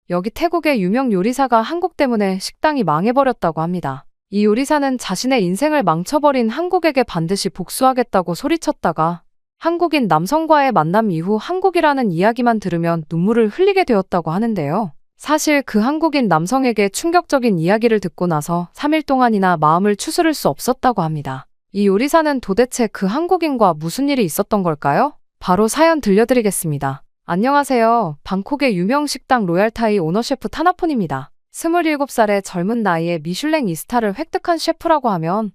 여기 태국의 유명 요리사가 한국 때문에 식당이 망해버렸다고 합니다. 이 요리사는 자신의 인생을 망쳐버린 한국에게 반드시 복수하겠다고 소리쳤다가 한국인 남성과의 만남 이후 한국이라는 이야기만 들으면 눈물을 흘리게 되었다고 하는데요. 사실 그 한국인 남성에게 충격적인 이야기를 듣고 나서 3일 동안이나 마음을 추스를 수 없었다고 합니다. 이 요리사는 도대체 그 한국인과 무슨 일이 있었던 걸까요? 바로 사연 들려드리겠습니다. 안녕하세요. 방콕의 유명 식당 로얄타이 오너셰프 타나폰입니다. 27살의 젊은 나이에 미슐랭 2스타를 획득한 셰프라고 하면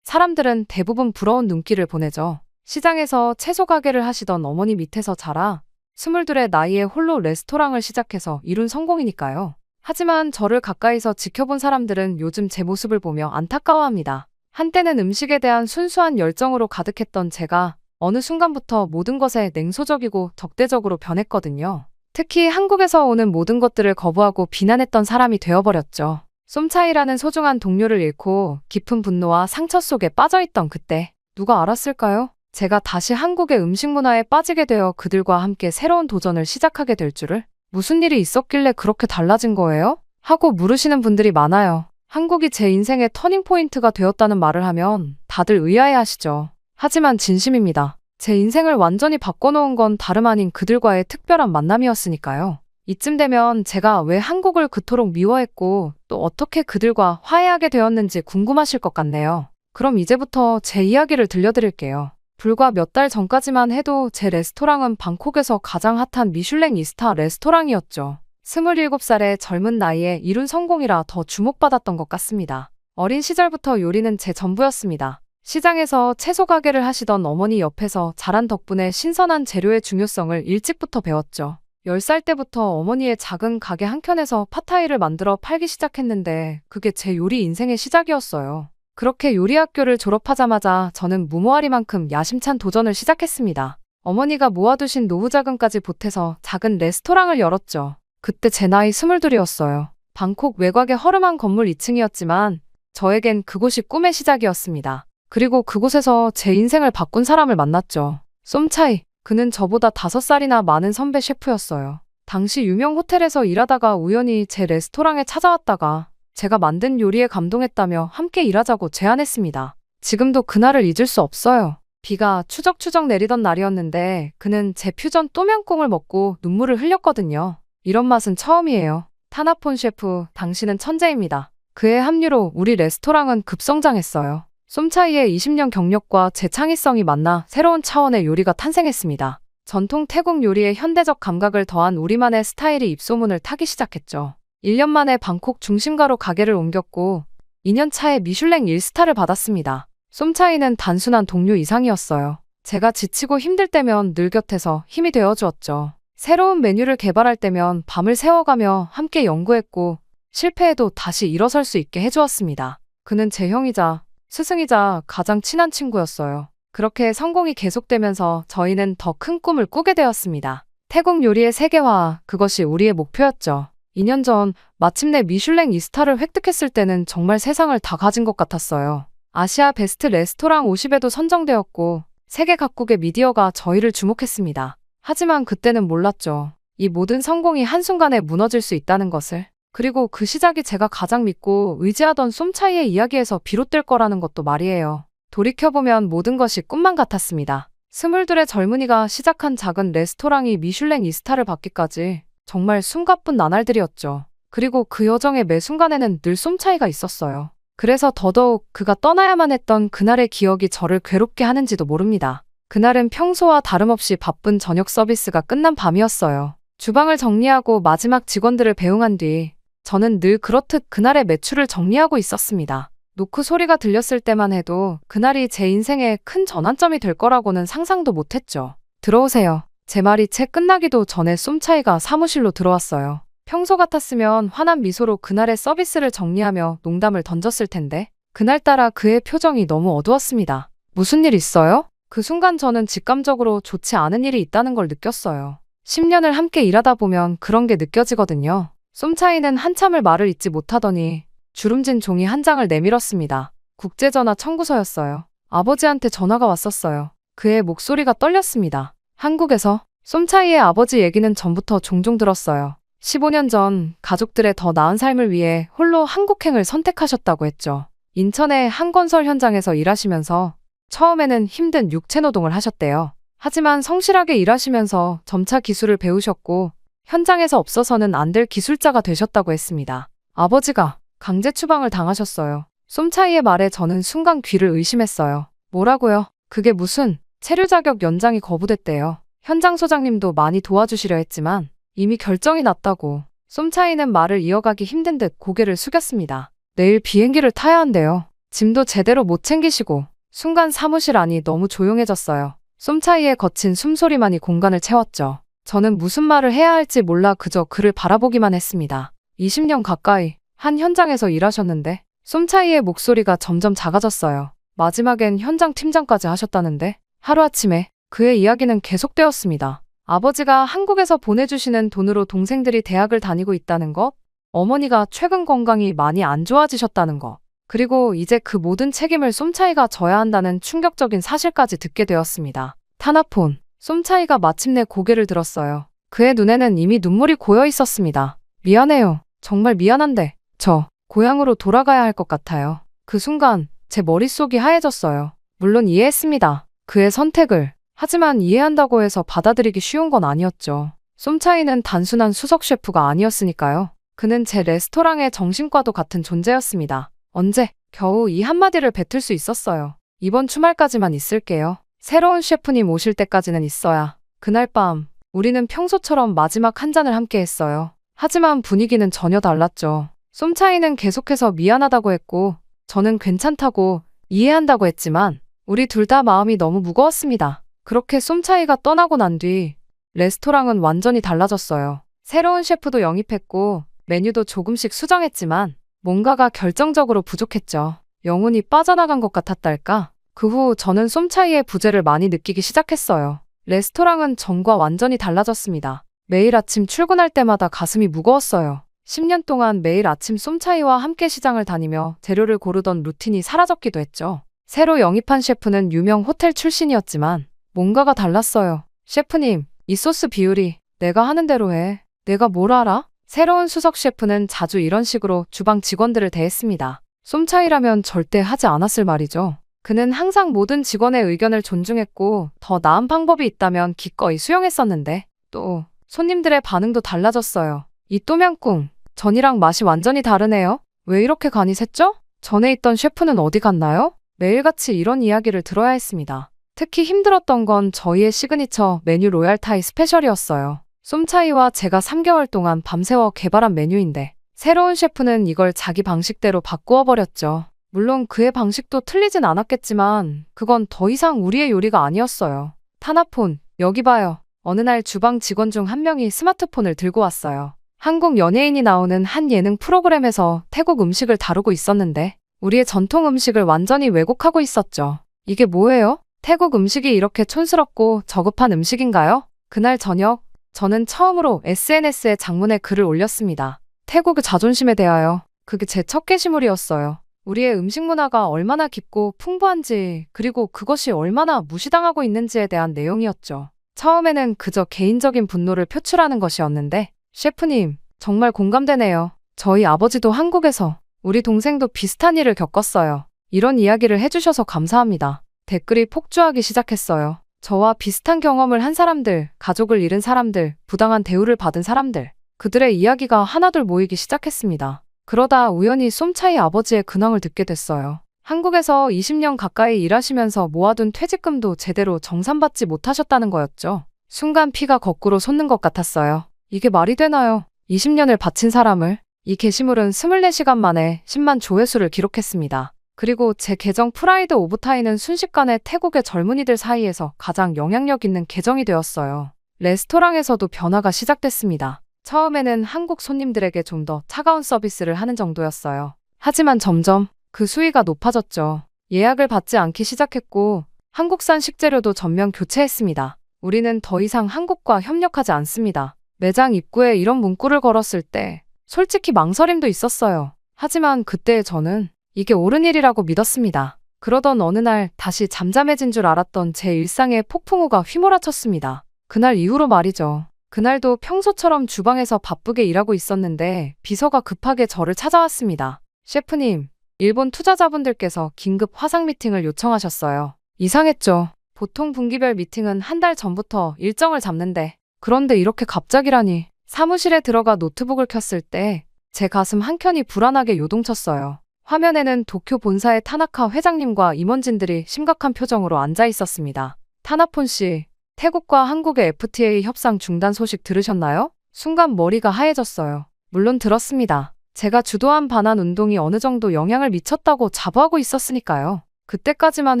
사람들은 대부분 부러운 눈길을 보내죠. 시장에서 채소 가게를 하시던 어머니 밑에서 자라 22의 나이에 홀로 레스토랑을 시작해서 이룬 성공이니까요. 하지만 저를 가까이서 지켜본 사람들은 요즘 제 모습을 보며 안타까워합니다. 한때는 음식에 대한 순수한 열정으로 가득했던 제가 어느 순간부터 모든 것에 냉소적이고 적대적으로 변했거든요. 특히 한국에서 오는 모든 것들을 거부하고 비난했던 사람이 되어버렸죠. 쏨차이라는 소중한 동료를 잃고 깊은 분노와 상처 속에 빠져있던 그때 누가 알았을까요? 제가 다시 한국의 음식 문화에 빠지게 되어 그들과 함께 새로운 도전을 시작하게 될 줄을? 무슨 일이 있었길래 그렇게 달라진 거예요? 하고 물으시는 분들이 많아요. 한국이 제 인생의 터닝포인트가 되었다는 말을 하면 다들 의아해하시죠. 하지만 진심입니다. 제 인생을 완전히 바꿔놓은 건 다름 아닌 그들과의 특별한 만남이었으니까요. 이쯤 되면 제가 왜 한국을 그토록 미워했고 또 어떻게 그들과 화해하게 되었는지 궁금하실 것 같네요. 그럼 이제부터 제 이야기를 들려드릴게요. 불과 몇 달 전까지만 해도 제 레스토랑은 방콕에서 가장 핫한 미슐랭 2스타 레스토랑이었죠. 27살의 젊은 나이에 이룬 성공이라 더 주목받았던 것 같습니다. 어린 시절부터 요리는 제 전부였습니다. 시장에서 채소 가게를 하시던 어머니 옆에서 자란 덕분에 신선한 재료의 중요성을 일찍부터 배웠죠. 10살 때부터 어머니의 작은 가게 한켠에서 팟타이를 만들어 팔기 시작했는데 그게 제 요리 인생의 시작이었어요. 그렇게 요리 학교를 졸업하자마자 저는 무모하리만큼 야심찬 도전을 시작했습니다. 어머니가 모아두신 노후 자금까지 보태서 작은 레스토랑을 열었죠. 그때 제 나이 22이었어요. 방콕 외곽의 허름한 건물 2층이었지만 저에겐 그곳이 꿈의 시작이었습니다. 그리고 그곳에서 제 인생을 바꾼 사람을 만났죠. 쏨차이. 그는 저보다 5살이나 많은 선배 셰프였어요. 당시 유명 호텔에서 일하다가 우연히 제 레스토랑에 찾아왔다가 제가 만든 요리에 감동했다며 함께 일하자고 제안했습니다. 지금도 그날을 잊을 수 없어요. 비가 추적추적 내리던 날이었는데 그는 제 퓨전 또명꿍을 먹고 눈물을 흘렸거든요. 이런 맛은 처음이에요. 타나폰 셰프, 당신은 천재입니다. 그의 합류로 우리 레스토랑은 급성장했어요. 쏨차이의 20년 경력과 제 창의성이 만나 새로운 차원의 요리가 탄생했습니다. 전통 태국 요리에 현대적 감각을 더한 우리만의 스타일이 입소문을 타기 시작했죠. 1년 만에 방콕 중심가로 가게를 옮겼고 2년 차에 미슐랭 1스타를 받았습니다. 쏨차이는 단순한 동료 이상이었어요. 제가 지치고 힘들 때면 늘 곁에서 힘이 되어주었죠. 새로운 메뉴를 개발할 때면 밤을 새워가며 함께 연구했고 실패해도 다시 일어설 수 있게 해주었습니다. 그는 제 형이자 스승이자 가장 친한 친구였어요. 그렇게 성공이 계속되면서 저희는 더 큰 꿈을 꾸게 되었습니다. 태국 요리의 세계화, 그것이 우리의 목표였죠. 2년 전 마침내 미슐랭 2스타를 획득했을 때는 정말 세상을 다 가진 것 같았어요. 아시아 베스트 레스토랑 50에도 선정되었고 세계 각국의 미디어가 저희를 주목했습니다. 하지만 그때는 몰랐죠. 이 모든 성공이 한순간에 무너질 수 있다는 것을. 그리고 그 시작이 제가 가장 믿고 의지하던 쏨차이의 이야기에서 비롯될 거라는 것도 말이에요. 돌이켜보면 모든 것이 꿈만 같았습니다. 22의 젊은이가 시작한 작은 레스토랑이 미슐랭 2스타를 받기까지 정말 숨가쁜 나날들이었죠. 그리고 그 여정의 매 순간에는 늘 쏨차이가 있었어요. 그래서 더더욱 그가 떠나야만 했던 그날의 기억이 저를 괴롭게 하는지도 모릅니다. 그날은 평소와 다름없이 바쁜 저녁 서비스가 끝난 밤이었어요. 주방을 정리하고 마지막 직원들을 배웅한 뒤 저는 늘 그렇듯 그날의 매출을 정리하고 있었습니다. 노크 소리가 들렸을 때만 해도 그날이 제 인생의 큰 전환점이 될 거라고는 상상도 못했죠. 들어오세요. 제 말이 채 끝나기도 전에 쏨차이가 사무실로 들어왔어요. 평소 같았으면 환한 미소로 그날의 서비스를 정리하며 농담을 던졌을 텐데 그날따라 그의 표정이 너무 어두웠습니다. 무슨 일 있어요? 그 순간 저는 직감적으로 좋지 않은 일이 있다는 걸 느꼈어요. 10년을 함께 일하다 보면 그런 게 느껴지거든요. 쏨차이는 한참을 말을 잇지 못하더니 주름진 종이 한 장을 내밀었습니다. 국제전화 청구서였어요. 아버지한테 전화가 왔었어요. 그의 목소리가 떨렸습니다. 한국에서 쏨차이의 아버지 얘기는 전부터 종종 들었어요. 15년 전 가족들의 더 나은 삶을 위해 홀로 한국행을 선택하셨다고 했죠. 인천의 한 건설 현장에서 일하시면서 처음에는 힘든 육체 노동을 하셨대요. 하지만 성실하게 일하시면서 점차 기술을 배우셨고 현장에서 없어서는 안 될 기술자가 되셨다고 했습니다. 아버지가 강제 추방을 당하셨어요. 쏨차이의 말에 저는 순간 귀를 의심했어요. 뭐라고요? 그게 무슨 체류 자격 연장이 거부됐대요. 현장 소장님도 많이 도와주시려 했지만 이미 결정이 났다고. 쏨차이는 말을 이어가기 힘든 듯 고개를 숙였습니다. 내일 비행기를 타야 한대요. 짐도 제대로 못 챙기시고. 순간 사무실 안이 너무 조용해졌어요. 쏨차이의 거친 숨소리만이 공간을 채웠죠. 저는 무슨 말을 해야 할지 몰라 그저 그를 바라보기만 했습니다. 20년 가까이 한 현장에서 일하셨는데 쏨차이의 목소리가 점점 작아졌어요. 마지막엔 현장 팀장까지 하셨다는데 하루아침에 그의 이야기는 계속되었습니다. 아버지가 한국에서 보내주시는 돈으로 동생들이 대학을 다니고 있다는 것, 어머니가 최근 건강이 많이 안 좋아지셨다는 것, 그리고 이제 그 모든 책임을 쏨차이가 져야 한다는 충격적인 사실까지 듣게 되었습니다. 타나폰, 쏨차이가 마침내 고개를 들었어요. 그의 눈에는 이미 눈물이 고여 있었습니다. 미안해요. 정말 미안한데 저 고향으로 돌아가야 할 것 같아요. 그 순간 제 머릿속이 하얘졌어요. 물론 이해했습니다. 그의 선택을. 하지만 이해한다고 해서 받아들이기 쉬운 건 아니었죠. 쏨차이는 단순한 수석 셰프가 아니었으니까요. 그는 제 레스토랑의 정신과도 같은 존재였습니다. 언제 겨우 이 한마디를 뱉을 수 있었어요. 이번 주말까지만 있을게요. 새로운 셰프님 오실 때까지는 있어야. 그날 밤 우리는 평소처럼 마지막 한 잔을 함께 했어요. 하지만 분위기는 전혀 달랐죠. 쏨차이는 계속해서 미안하다고 했고 저는 괜찮다고 이해한다고 했지만 우리 둘 다 마음이 너무 무거웠습니다. 그렇게 쏨차이가 떠나고 난 뒤 레스토랑은 완전히 달라졌어요. 새로운 셰프도 영입했고 메뉴도 조금씩 수정했지만 뭔가가 결정적으로 부족했죠. 영혼이 빠져나간 것 같았달까? 그 후 저는 쏨차이의 부재를 많이 느끼기 시작했어요. 레스토랑은 전과 완전히 달라졌습니다. 매일 아침 출근할 때마다 가슴이 무거웠어요. 10년 동안 매일 아침 쏨차이와 함께 시장을 다니며 재료를 고르던 루틴이 사라졌기도 했죠. 새로 영입한 셰프는 유명 호텔 출신이었지만 뭔가가 달랐어요. 셰프님, 이 소스 비율이 내가 하는 대로 해. 내가 뭘 알아? 새로운 수석 셰프는 자주 이런 식으로 주방 직원들을 대했습니다. 쏨차이라면 절대 하지 않았을 말이죠. 그는 항상 모든 직원의 의견을 존중했고 더 나은 방법이 있다면 기꺼이 수용했었는데 또 손님들의 반응도 달라졌어요. 이 또명꿍, 전이랑 맛이 완전히 다르네요. 왜 이렇게 간이 샜죠? 전에 있던 셰프는 어디 갔나요? 매일같이 이런 이야기를 들어야 했습니다. 특히 힘들었던 건 저희의 시그니처 메뉴 로얄타이 스페셜이었어요. 쏨차이와 제가 3개월 동안 밤새워 개발한 메뉴인데 새로운 셰프는 이걸 자기 방식대로 바꾸어 버렸죠. 물론 그의 방식도 틀리진 않았겠지만 그건 더 이상 우리의 요리가 아니었어요. 타나폰, 여기 봐요. 어느 날 주방 직원 중 한 명이 스마트폰을 들고 왔어요. 한국 연예인이 나오는 한 예능 프로그램에서 태국 음식을 다루고 있었는데 우리의 전통 음식을 완전히 왜곡하고 있었죠. 이게 뭐예요? 태국 음식이 이렇게 촌스럽고 저급한 음식인가요? 그날 저녁 저는 처음으로 SNS에 장문의 글을 올렸습니다. 태국의 자존심에 대하여. 그게 제 첫 게시물이었어요. 우리의 음식 문화가 얼마나 깊고 풍부한지 그리고 그것이 얼마나 무시당하고 있는지에 대한 내용이었죠. 처음에는 그저 개인적인 분노를 표출하는 것이었는데 셰프님, 정말 공감되네요. 저희 아버지도 한국에서 우리 동생도 비슷한 일을 겪었어요. 이런 이야기를 해주셔서 감사합니다. 댓글이 폭주하기 시작했어요. 저와 비슷한 경험을 한 사람들, 가족을 잃은 사람들, 부당한 대우를 받은 사람들, 그들의 이야기가 하나둘 모이기 시작했습니다. 그러다 우연히 쏨차이 아버지의 근황을 듣게 됐어요. 한국에서 20년 가까이 일하시면서 모아둔 퇴직금도 제대로 정산받지 못하셨다는 거였죠. 순간 피가 거꾸로 솟는 것 같았어요. 이게 말이 되나요? 20년을 바친 사람을. 이 게시물은 24시간 만에 10만 조회수를 기록했습니다. 그리고 제 계정 프라이드 오브 타이는 순식간에 태국의 젊은이들 사이에서 가장 영향력 있는 계정이 되었어요. 레스토랑에서도 변화가 시작됐습니다. 처음에는 한국 손님들에게 좀 더 차가운 서비스를 하는 정도였어요. 하지만 점점 그 수위가 높아졌죠. 예약을 받지 않기 시작했고 한국산 식재료도 전면 교체했습니다. 우리는 더 이상 한국과 협력하지 않습니다. 매장 입구에 이런 문구를 걸었을 때 솔직히 망설임도 있었어요. 하지만 그때 저는 이게 옳은 일이라고 믿었습니다. 그러던 어느 날 다시 잠잠해진 줄 알았던 제 일상에 폭풍우가 휘몰아쳤습니다. 그날 이후로 말이죠. 그날도 평소처럼 주방에서 바쁘게 일하고 있었는데 비서가 급하게 저를 찾아왔습니다. 셰프님, 일본 투자자분들께서 긴급 화상 미팅을 요청하셨어요. 이상했죠. 보통 분기별 미팅은 한 달 전부터 일정을 잡는데 그런데 이렇게 갑자기라니. 사무실에 들어가 노트북을 켰을 때 제 가슴 한켠이 불안하게 요동쳤어요. 화면에는 도쿄 본사의 타나카 회장님과 임원진들이 심각한 표정으로 앉아 있었습니다. 타나폰 씨, 태국과 한국의 FTA 협상 중단 소식 들으셨나요? 순간 머리가 하얘졌어요. 물론 들었습니다. 제가 주도한 반환 운동이 어느 정도 영향을 미쳤다고 자부하고 있었으니까요. 그때까지만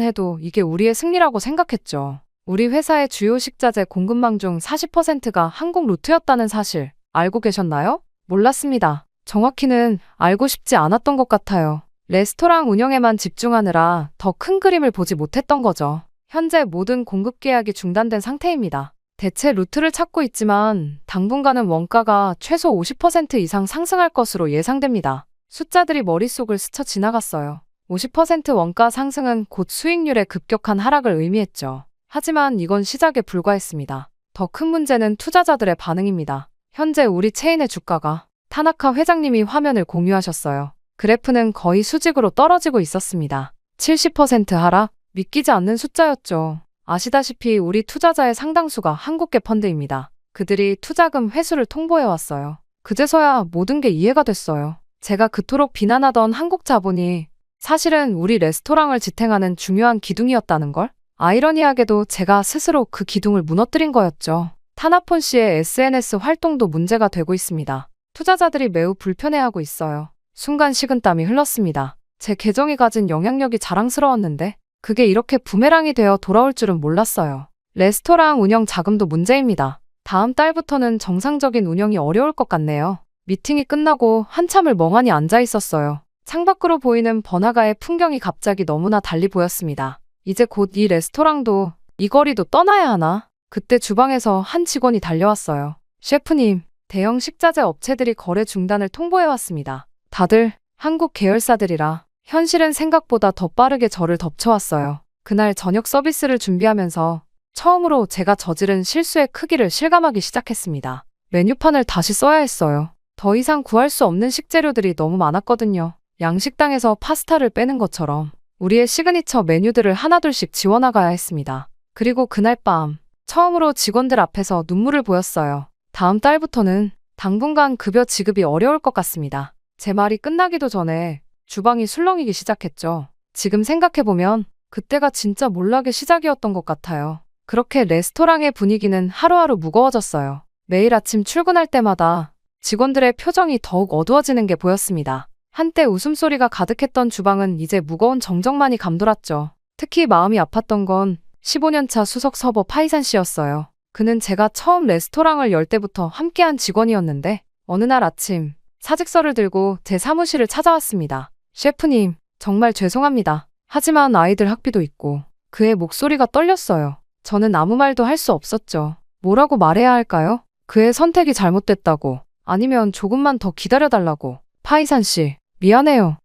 해도 이게 우리의 승리라고 생각했죠. 우리 회사의 주요 식자재 공급망 중 40%가 한국 루트였다는 사실 알고 계셨나요? 몰랐습니다. 정확히는 알고 싶지 않았던 것 같아요. 레스토랑 운영에만 집중하느라 더 큰 그림을 보지 못했던 거죠. 현재 모든 공급 계약이 중단된 상태입니다. 대체 루트를 찾고 있지만 당분간은 원가가 최소 50% 이상 상승할 것으로 예상됩니다. 숫자들이 머릿속을 스쳐 지나갔어요. 50% 원가 상승은 곧 수익률의 급격한 하락을 의미했죠. 하지만 이건 시작에 불과했습니다. 더 큰 문제는 투자자들의 반응입니다. 현재 우리 체인의 주가가 타나카 회장님이 화면을 공유하셨어요. 그래프는 거의 수직으로 떨어지고 있었습니다. 70% 하락? 믿기지 않는 숫자였죠. 아시다시피 우리 투자자의 상당수가 한국계 펀드입니다. 그들이 투자금 회수를 통보해왔어요. 그제서야 모든 게 이해가 됐어요. 제가 그토록 비난하던 한국 자본이 사실은 우리 레스토랑을 지탱하는 중요한 기둥이었다는 걸? 아이러니하게도 제가 스스로 그 기둥을 무너뜨린 거였죠. 타나폰 씨의 SNS 활동도 문제가 되고 있습니다. 투자자들이 매우 불편해하고 있어요. 순간 식은땀이 흘렀습니다. 제 계정이 가진 영향력이 자랑스러웠는데 그게 이렇게 부메랑이 되어 돌아올 줄은 몰랐어요. 레스토랑 운영 자금도 문제입니다. 다음 달부터는 정상적인 운영이 어려울 것 같네요. 미팅이 끝나고 한참을 멍하니 앉아 있었어요. 창밖으로 보이는 번화가의 풍경이 갑자기 너무나 달리 보였습니다. 이제 곧 이 레스토랑도 이 거리도 떠나야 하나? 그때 주방에서 한 직원이 달려왔어요. 셰프님, 대형 식자재 업체들이 거래 중단을 통보해왔습니다. 다들 한국 계열사들이라 현실은 생각보다 더 빠르게 저를 덮쳐왔어요. 그날 저녁 서비스를 준비하면서 처음으로 제가 저지른 실수의 크기를 실감하기 시작했습니다. 메뉴판을 다시 써야 했어요. 더 이상 구할 수 없는 식재료들이 너무 많았거든요. 양식당에서 파스타를 빼는 것처럼 우리의 시그니처 메뉴들을 하나둘씩 지워나가야 했습니다. 그리고 그날 밤 처음으로 직원들 앞에서 눈물을 보였어요. 다음 달부터는 당분간 급여 지급이 어려울 것 같습니다. 제 말이 끝나기도 전에 주방이 술렁이기 시작했죠. 지금 생각해보면 그때가 진짜 몰락의 시작이었던 것 같아요. 그렇게 레스토랑의 분위기는 하루하루 무거워졌어요. 매일 아침 출근할 때마다 직원들의 표정이 더욱 어두워지는 게 보였습니다. 한때 웃음소리가 가득했던 주방은 이제 무거운 정적만이 감돌았죠. 특히 마음이 아팠던 건 15년차 수석 서버 파이산 씨였어요. 그는 제가 처음 레스토랑을 열 때부터 함께한 직원이었는데 어느 날 아침 사직서를 들고 제 사무실을 찾아왔습니다. 셰프님, 정말 죄송합니다. 하지만 아이들 학비도 있고 그의 목소리가 떨렸어요. 저는 아무 말도 할 수 없었죠. 뭐라고 말해야 할까요? 그의 선택이 잘못됐다고 아니면 조금만 더 기다려달라고. 파이산 씨, 미안해요.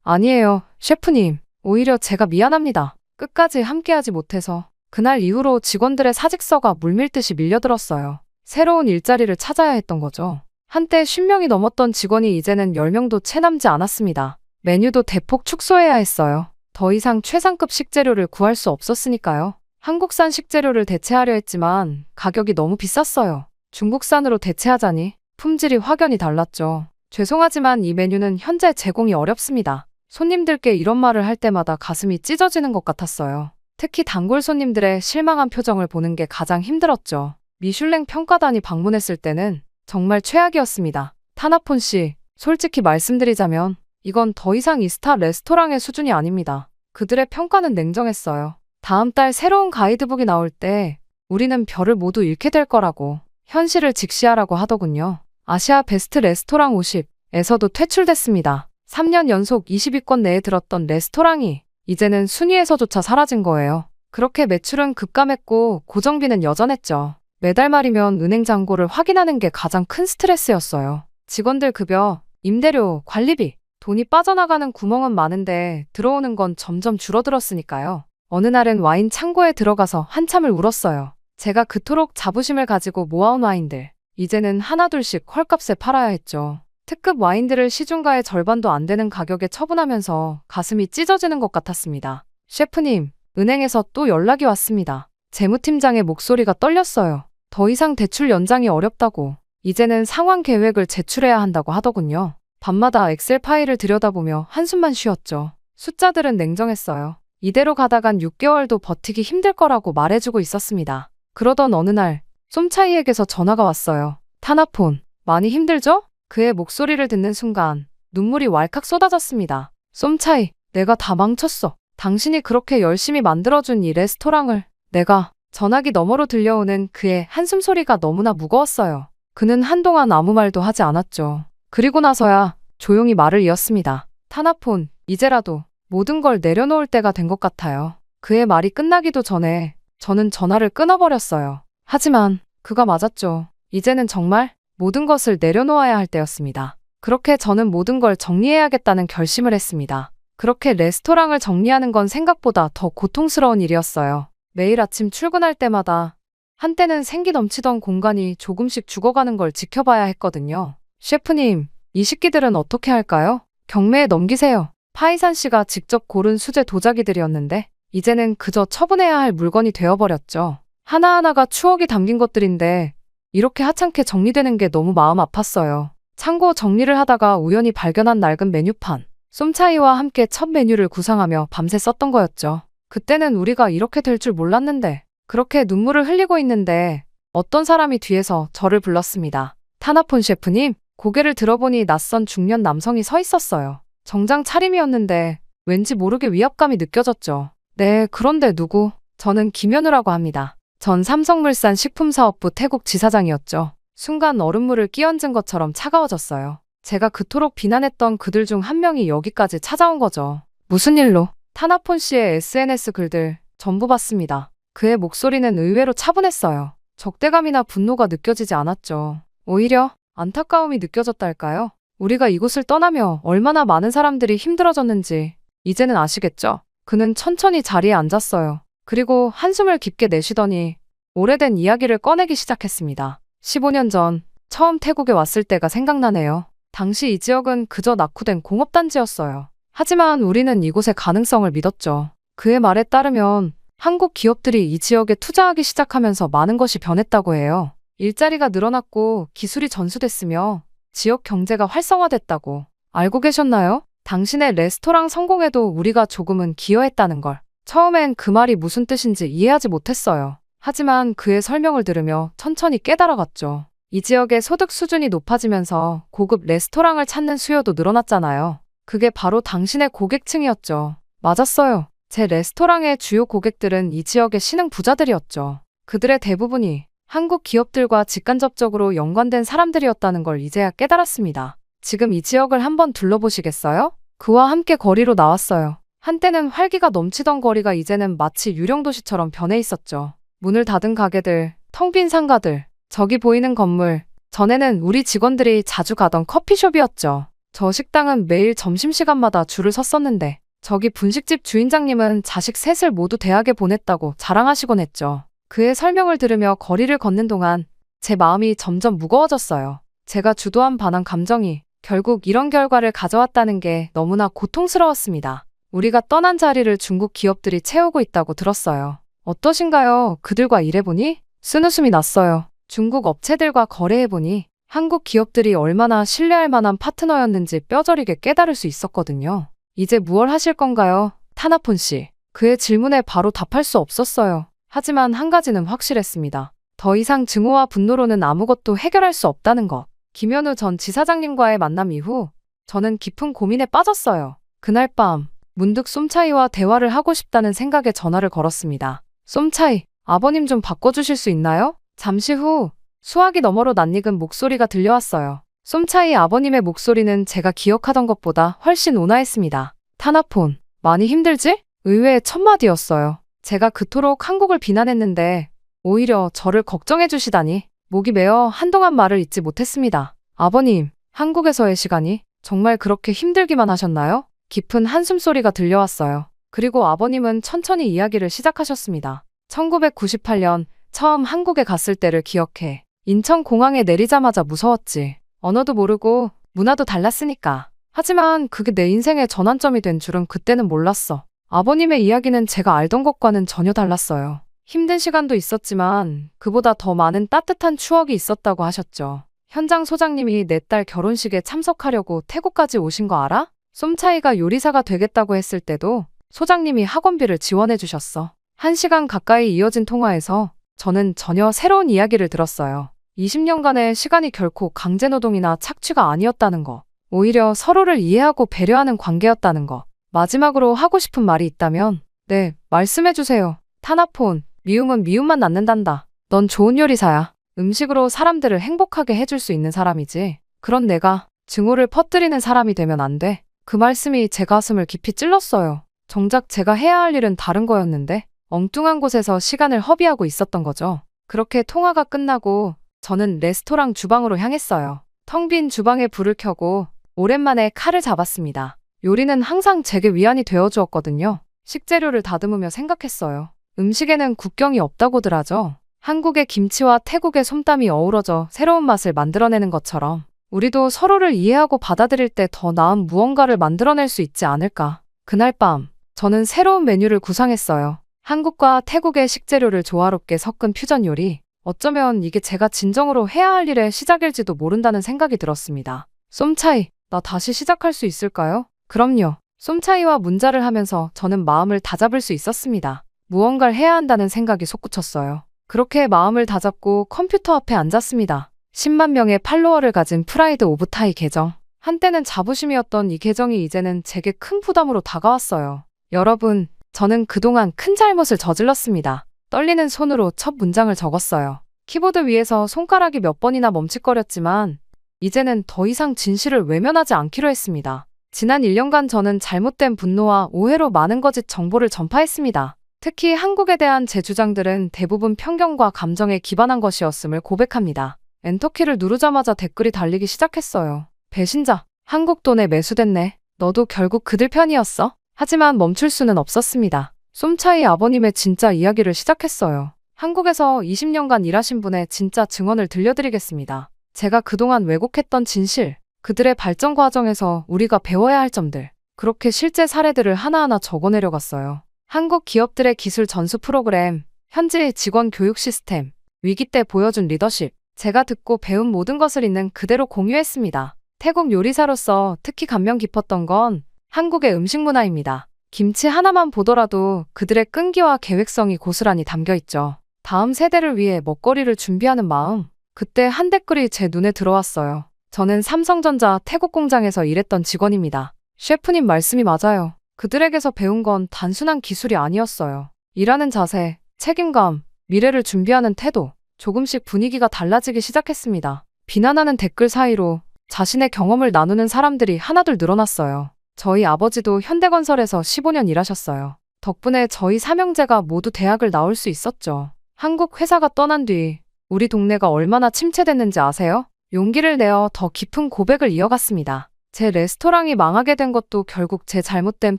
아니에요. 셰프님, 오히려 제가 미안합니다. 끝까지 함께하지 못해서. 그날 이후로 직원들의 사직서가 물밀듯이 밀려들었어요. 새로운 일자리를 찾아야 했던 거죠. 한때 50명이 넘었던 직원이 이제는 10명도 채 남지 않았습니다. 메뉴도 대폭 축소해야 했어요. 더 이상 최상급 식재료를 구할 수 없었으니까요. 한국산 식재료를 대체하려 했지만 가격이 너무 비쌌어요. 중국산으로 대체하자니 품질이 확연히 달랐죠. 죄송하지만 이 메뉴는 현재 제공이 어렵습니다. 손님들께 이런 말을 할 때마다 가슴이 찢어지는 것 같았어요. 특히 단골 손님들의 실망한 표정을 보는 게 가장 힘들었죠. 미슐랭 평가단이 방문했을 때는 정말 최악이었습니다. 타나폰 씨, 솔직히 말씀드리자면 이건 더 이상 이 스타 레스토랑의 수준이 아닙니다. 그들의 평가는 냉정했어요. 다음 달 새로운 가이드북이 나올 때 우리는 별을 모두 잃게 될 거라고 현실을 직시하라고 하더군요. 아시아 베스트 레스토랑 50에서도 퇴출됐습니다. 3년 연속 20위권 내에 들었던 레스토랑이 이제는 순위에서조차 사라진 거예요. 그렇게 매출은 급감했고 고정비는 여전했죠. 매달 말이면 은행 잔고를 확인하는 게 가장 큰 스트레스였어요. 직원들 급여, 임대료, 관리비, 돈이 빠져나가는 구멍은 많은데 들어오는 건 점점 줄어들었으니까요. 어느 날은 와인 창고에 들어가서 한참을 울었어요. 제가 그토록 자부심을 가지고 모아온 와인들, 이제는 하나둘씩 헐값에 팔아야 했죠. 특급 와인들을 시중가의 절반도 안 되는 가격에 처분하면서 가슴이 찢어지는 것 같았습니다. 셰프님, 은행에서 또 연락이 왔습니다. 재무팀장의 목소리가 떨렸어요. 더 이상 대출 연장이 어렵다고, 이제는 상환 계획을 제출해야 한다고 하더군요. 밤마다 엑셀 파일을 들여다보며 한숨만 쉬었죠. 숫자들은 냉정했어요. 이대로 가다간 6개월도 버티기 힘들 거라고 말해주고 있었습니다. 그러던 어느 날, 쏨차이에게서 전화가 왔어요. 타나폰, 많이 힘들죠? 그의 목소리를 듣는 순간 눈물이 왈칵 쏟아졌습니다. 쏨차이, 내가 다 망쳤어. 당신이 그렇게 열심히 만들어준 이 레스토랑을 내가. 전화기 너머로 들려오는 그의 한숨 소리가 너무나 무거웠어요. 그는 한동안 아무 말도 하지 않았죠. 그리고 나서야 조용히 말을 이었습니다. 타나폰, 이제라도 모든 걸 내려놓을 때가 된 것 같아요. 그의 말이 끝나기도 전에 저는 전화를 끊어버렸어요. 하지만 그가 맞았죠. 이제는 정말 모든 것을 내려놓아야 할 때였습니다. 그렇게 저는 모든 걸 정리해야겠다는 결심을 했습니다. 그렇게 레스토랑을 정리하는 건 생각보다 더 고통스러운 일이었어요. 매일 아침 출근할 때마다 한때는 생기 넘치던 공간이 조금씩 죽어가는 걸 지켜봐야 했거든요. 셰프님, 이 식기들은 어떻게 할까요? 경매에 넘기세요. 파이산 씨가 직접 고른 수제 도자기들이었는데 이제는 그저 처분해야 할 물건이 되어버렸죠. 하나하나가 추억이 담긴 것들인데 이렇게 하찮게 정리되는 게 너무 마음 아팠어요. 창고 정리를 하다가 우연히 발견한 낡은 메뉴판. 쏨차이와 함께 첫 메뉴를 구상하며 밤새 썼던 거였죠. 그때는 우리가 이렇게 될 줄 몰랐는데 그렇게 눈물을 흘리고 있는데 어떤 사람이 뒤에서 저를 불렀습니다. 타나폰 셰프님, 고개를 들어보니 낯선 중년 남성이 서 있었어요. 정장 차림이었는데 왠지 모르게 위압감이 느껴졌죠. 네, 그런데 누구? 저는 김현우라고 합니다. 전 삼성물산 식품사업부 태국 지사장이었죠. 순간 얼음물을 끼얹은 것처럼 차가워졌어요. 제가 그토록 비난했던 그들 중 한 명이 여기까지 찾아온 거죠. 무슨 일로? 타나폰 씨의 SNS 글들 전부 봤습니다. 그의 목소리는 의외로 차분했어요. 적대감이나 분노가 느껴지지 않았죠. 오히려 안타까움이 느껴졌달까요? 우리가 이곳을 떠나며 얼마나 많은 사람들이 힘들어졌는지 이제는 아시겠죠? 그는 천천히 자리에 앉았어요. 그리고 한숨을 깊게 내쉬더니 오래된 이야기를 꺼내기 시작했습니다. 15년 전 처음 태국에 왔을 때가 생각나네요. 당시 이 지역은 그저 낙후된 공업단지였어요. 하지만 우리는 이곳의 가능성을 믿었죠. 그의 말에 따르면 한국 기업들이 이 지역에 투자하기 시작하면서 많은 것이 변했다고 해요. 일자리가 늘어났고 기술이 전수됐으며 지역 경제가 활성화됐다고. 알고 계셨나요? 당신의 레스토랑 성공에도 우리가 조금은 기여했다는 걸. 처음엔 그 말이 무슨 뜻인지 이해하지 못했어요. 하지만 그의 설명을 들으며 천천히 깨달아갔죠. 이 지역의 소득 수준이 높아지면서 고급 레스토랑을 찾는 수요도 늘어났잖아요. 그게 바로 당신의 고객층이었죠. 맞았어요. 제 레스토랑의 주요 고객들은 이 지역의 신흥 부자들이었죠. 그들의 대부분이 한국 기업들과 직간접적으로 연관된 사람들이었다는 걸 이제야 깨달았습니다. 지금 이 지역을 한번 둘러보시겠어요? 그와 함께 거리로 나왔어요. 한때는 활기가 넘치던 거리가 이제는 마치 유령도시처럼 변해 있었죠. 문을 닫은 가게들, 텅 빈 상가들, 저기 보이는 건물, 전에는 우리 직원들이 자주 가던 커피숍이었죠. 저 식당은 매일 점심시간마다 줄을 섰었는데 저기 분식집 주인장님은 자식 셋을 모두 대학에 보냈다고 자랑하시곤 했죠. 그의 설명을 들으며 거리를 걷는 동안 제 마음이 점점 무거워졌어요. 제가 주도한 반한 감정이 결국 이런 결과를 가져왔다는 게 너무나 고통스러웠습니다. 우리가 떠난 자리를 중국 기업들이 채우고 있다고 들었어요. 어떠신가요? 그들과 일해보니? 쓴웃음이 났어요. 중국 업체들과 거래해보니 한국 기업들이 얼마나 신뢰할 만한 파트너였는지 뼈저리게 깨달을 수 있었거든요. 이제 무얼 하실 건가요? 타나폰 씨. 그의 질문에 바로 답할 수 없었어요. 하지만 한 가지는 확실했습니다. 더 이상 증오와 분노로는 아무것도 해결할 수 없다는 것. 김현우 전 지사장님과의 만남 이후 저는 깊은 고민에 빠졌어요. 그날 밤 문득 쏨차이와 대화를 하고 싶다는 생각에 전화를 걸었습니다. 쏨차이, 아버님 좀 바꿔주실 수 있나요? 잠시 후 수화기 너머로 낯익은 목소리가 들려왔어요. 쏨차이 아버님의 목소리는 제가 기억하던 것보다 훨씬 온화했습니다. 타나폰, 많이 힘들지? 의외의 첫마디였어요. 제가 그토록 한국을 비난했는데 오히려 저를 걱정해 주시다니. 목이 메어 한동안 말을 잇지 못했습니다. 아버님, 한국에서의 시간이 정말 그렇게 힘들기만 하셨나요? 깊은 한숨소리가 들려왔어요. 그리고 아버님은 천천히 이야기를 시작하셨습니다. 1998년 처음 한국에 갔을 때를 기억해. 인천공항에 내리자마자 무서웠지. 언어도 모르고 문화도 달랐으니까. 하지만 그게 내 인생의 전환점이 된 줄은 그때는 몰랐어. 아버님의 이야기는 제가 알던 것과는 전혀 달랐어요. 힘든 시간도 있었지만 그보다 더 많은 따뜻한 추억이 있었다고 하셨죠. 현장 소장님이 내 딸 결혼식에 참석하려고 태국까지 오신 거 알아? 쏨차이가 요리사가 되겠다고 했을 때도 소장님이 학원비를 지원해 주셨어. 1시간 가까이 이어진 통화에서 저는 전혀 새로운 이야기를 들었어요. 20년간의 시간이 결코 강제노동이나 착취가 아니었다는 거. 오히려 서로를 이해하고 배려하는 관계였다는 거. 마지막으로 하고 싶은 말이 있다면 네, 말씀해 주세요. 타나폰, 미움은 미움만 낳는단다. 넌 좋은 요리사야. 음식으로 사람들을 행복하게 해줄 수 있는 사람이지. 그런 내가 증오를 퍼뜨리는 사람이 되면 안 돼. 그 말씀이 제 가슴을 깊이 찔렀어요. 정작 제가 해야 할 일은 다른 거였는데 엉뚱한 곳에서 시간을 허비하고 있었던 거죠. 그렇게 통화가 끝나고 저는 레스토랑 주방으로 향했어요. 텅 빈 주방에 불을 켜고 오랜만에 칼을 잡았습니다. 요리는 항상 제게 위안이 되어주었거든요. 식재료를 다듬으며 생각했어요. 음식에는 국경이 없다고들 하죠. 한국의 김치와 태국의 솜땀이 어우러져 새로운 맛을 만들어내는 것처럼 우리도 서로를 이해하고 받아들일 때 더 나은 무언가를 만들어낼 수 있지 않을까. 그날 밤 저는 새로운 메뉴를 구상했어요. 한국과 태국의 식재료를 조화롭게 섞은 퓨전 요리. 어쩌면 이게 제가 진정으로 해야 할 일의 시작일지도 모른다는 생각이 들었습니다. 쏨차이, 나 다시 시작할 수 있을까요? 그럼요. 쏨차이와 문자를 하면서 저는 마음을 다잡을 수 있었습니다. 무언가를 해야 한다는 생각이 솟구쳤어요. 그렇게 마음을 다잡고 컴퓨터 앞에 앉았습니다. 10만 명의 팔로워를 가진 프라이드 오브 타이 계정. 한때는 자부심이었던 이 계정이 이제는 제게 큰 부담으로 다가왔어요. 여러분, 저는 그동안 큰 잘못을 저질렀습니다. 떨리는 손으로 첫 문장을 적었어요. 키보드 위에서 손가락이 몇 번이나 멈칫거렸지만 이제는 더 이상 진실을 외면하지 않기로 했습니다. 지난 1년간 저는 잘못된 분노와 오해로 많은 거짓 정보를 전파했습니다. 특히 한국에 대한 제 주장들은 대부분 편견과 감정에 기반한 것이었음을 고백합니다. 엔터키를 누르자마자 댓글이 달리기 시작했어요. 배신자, 한국 돈에 매수됐네. 너도 결국 그들 편이었어? 하지만 멈출 수는 없었습니다. 쏨차이 아버님의 진짜 이야기를 시작했어요. 한국에서 20년간 일하신 분의 진짜 증언을 들려드리겠습니다. 제가 그동안 왜곡했던 진실, 그들의 발전 과정에서 우리가 배워야 할 점들, 그렇게 실제 사례들을 하나하나 적어내려갔어요. 한국 기업들의 기술 전수 프로그램, 현지 직원 교육 시스템, 위기 때 보여준 리더십, 제가 듣고 배운 모든 것을 있는 그대로 공유했습니다. 태국 요리사로서 특히 감명 깊었던 건 한국의 음식 문화입니다. 김치 하나만 보더라도 그들의 끈기와 계획성이 고스란히 담겨있죠. 다음 세대를 위해 먹거리를 준비하는 마음. 그때 한 댓글이 제 눈에 들어왔어요. 저는 삼성전자 태국 공장에서 일했던 직원입니다. 셰프님 말씀이 맞아요. 그들에게서 배운 건 단순한 기술이 아니었어요. 일하는 자세, 책임감, 미래를 준비하는 태도. 조금씩 분위기가 달라지기 시작했습니다. 비난하는 댓글 사이로 자신의 경험을 나누는 사람들이 하나둘 늘어났어요. 저희 아버지도 현대건설에서 15년 일하셨어요. 덕분에 저희 삼형제가 모두 대학을 나올 수 있었죠. 한국 회사가 떠난 뒤 우리 동네가 얼마나 침체됐는지 아세요? 용기를 내어 더 깊은 고백을 이어갔습니다. 제 레스토랑이 망하게 된 것도 결국 제 잘못된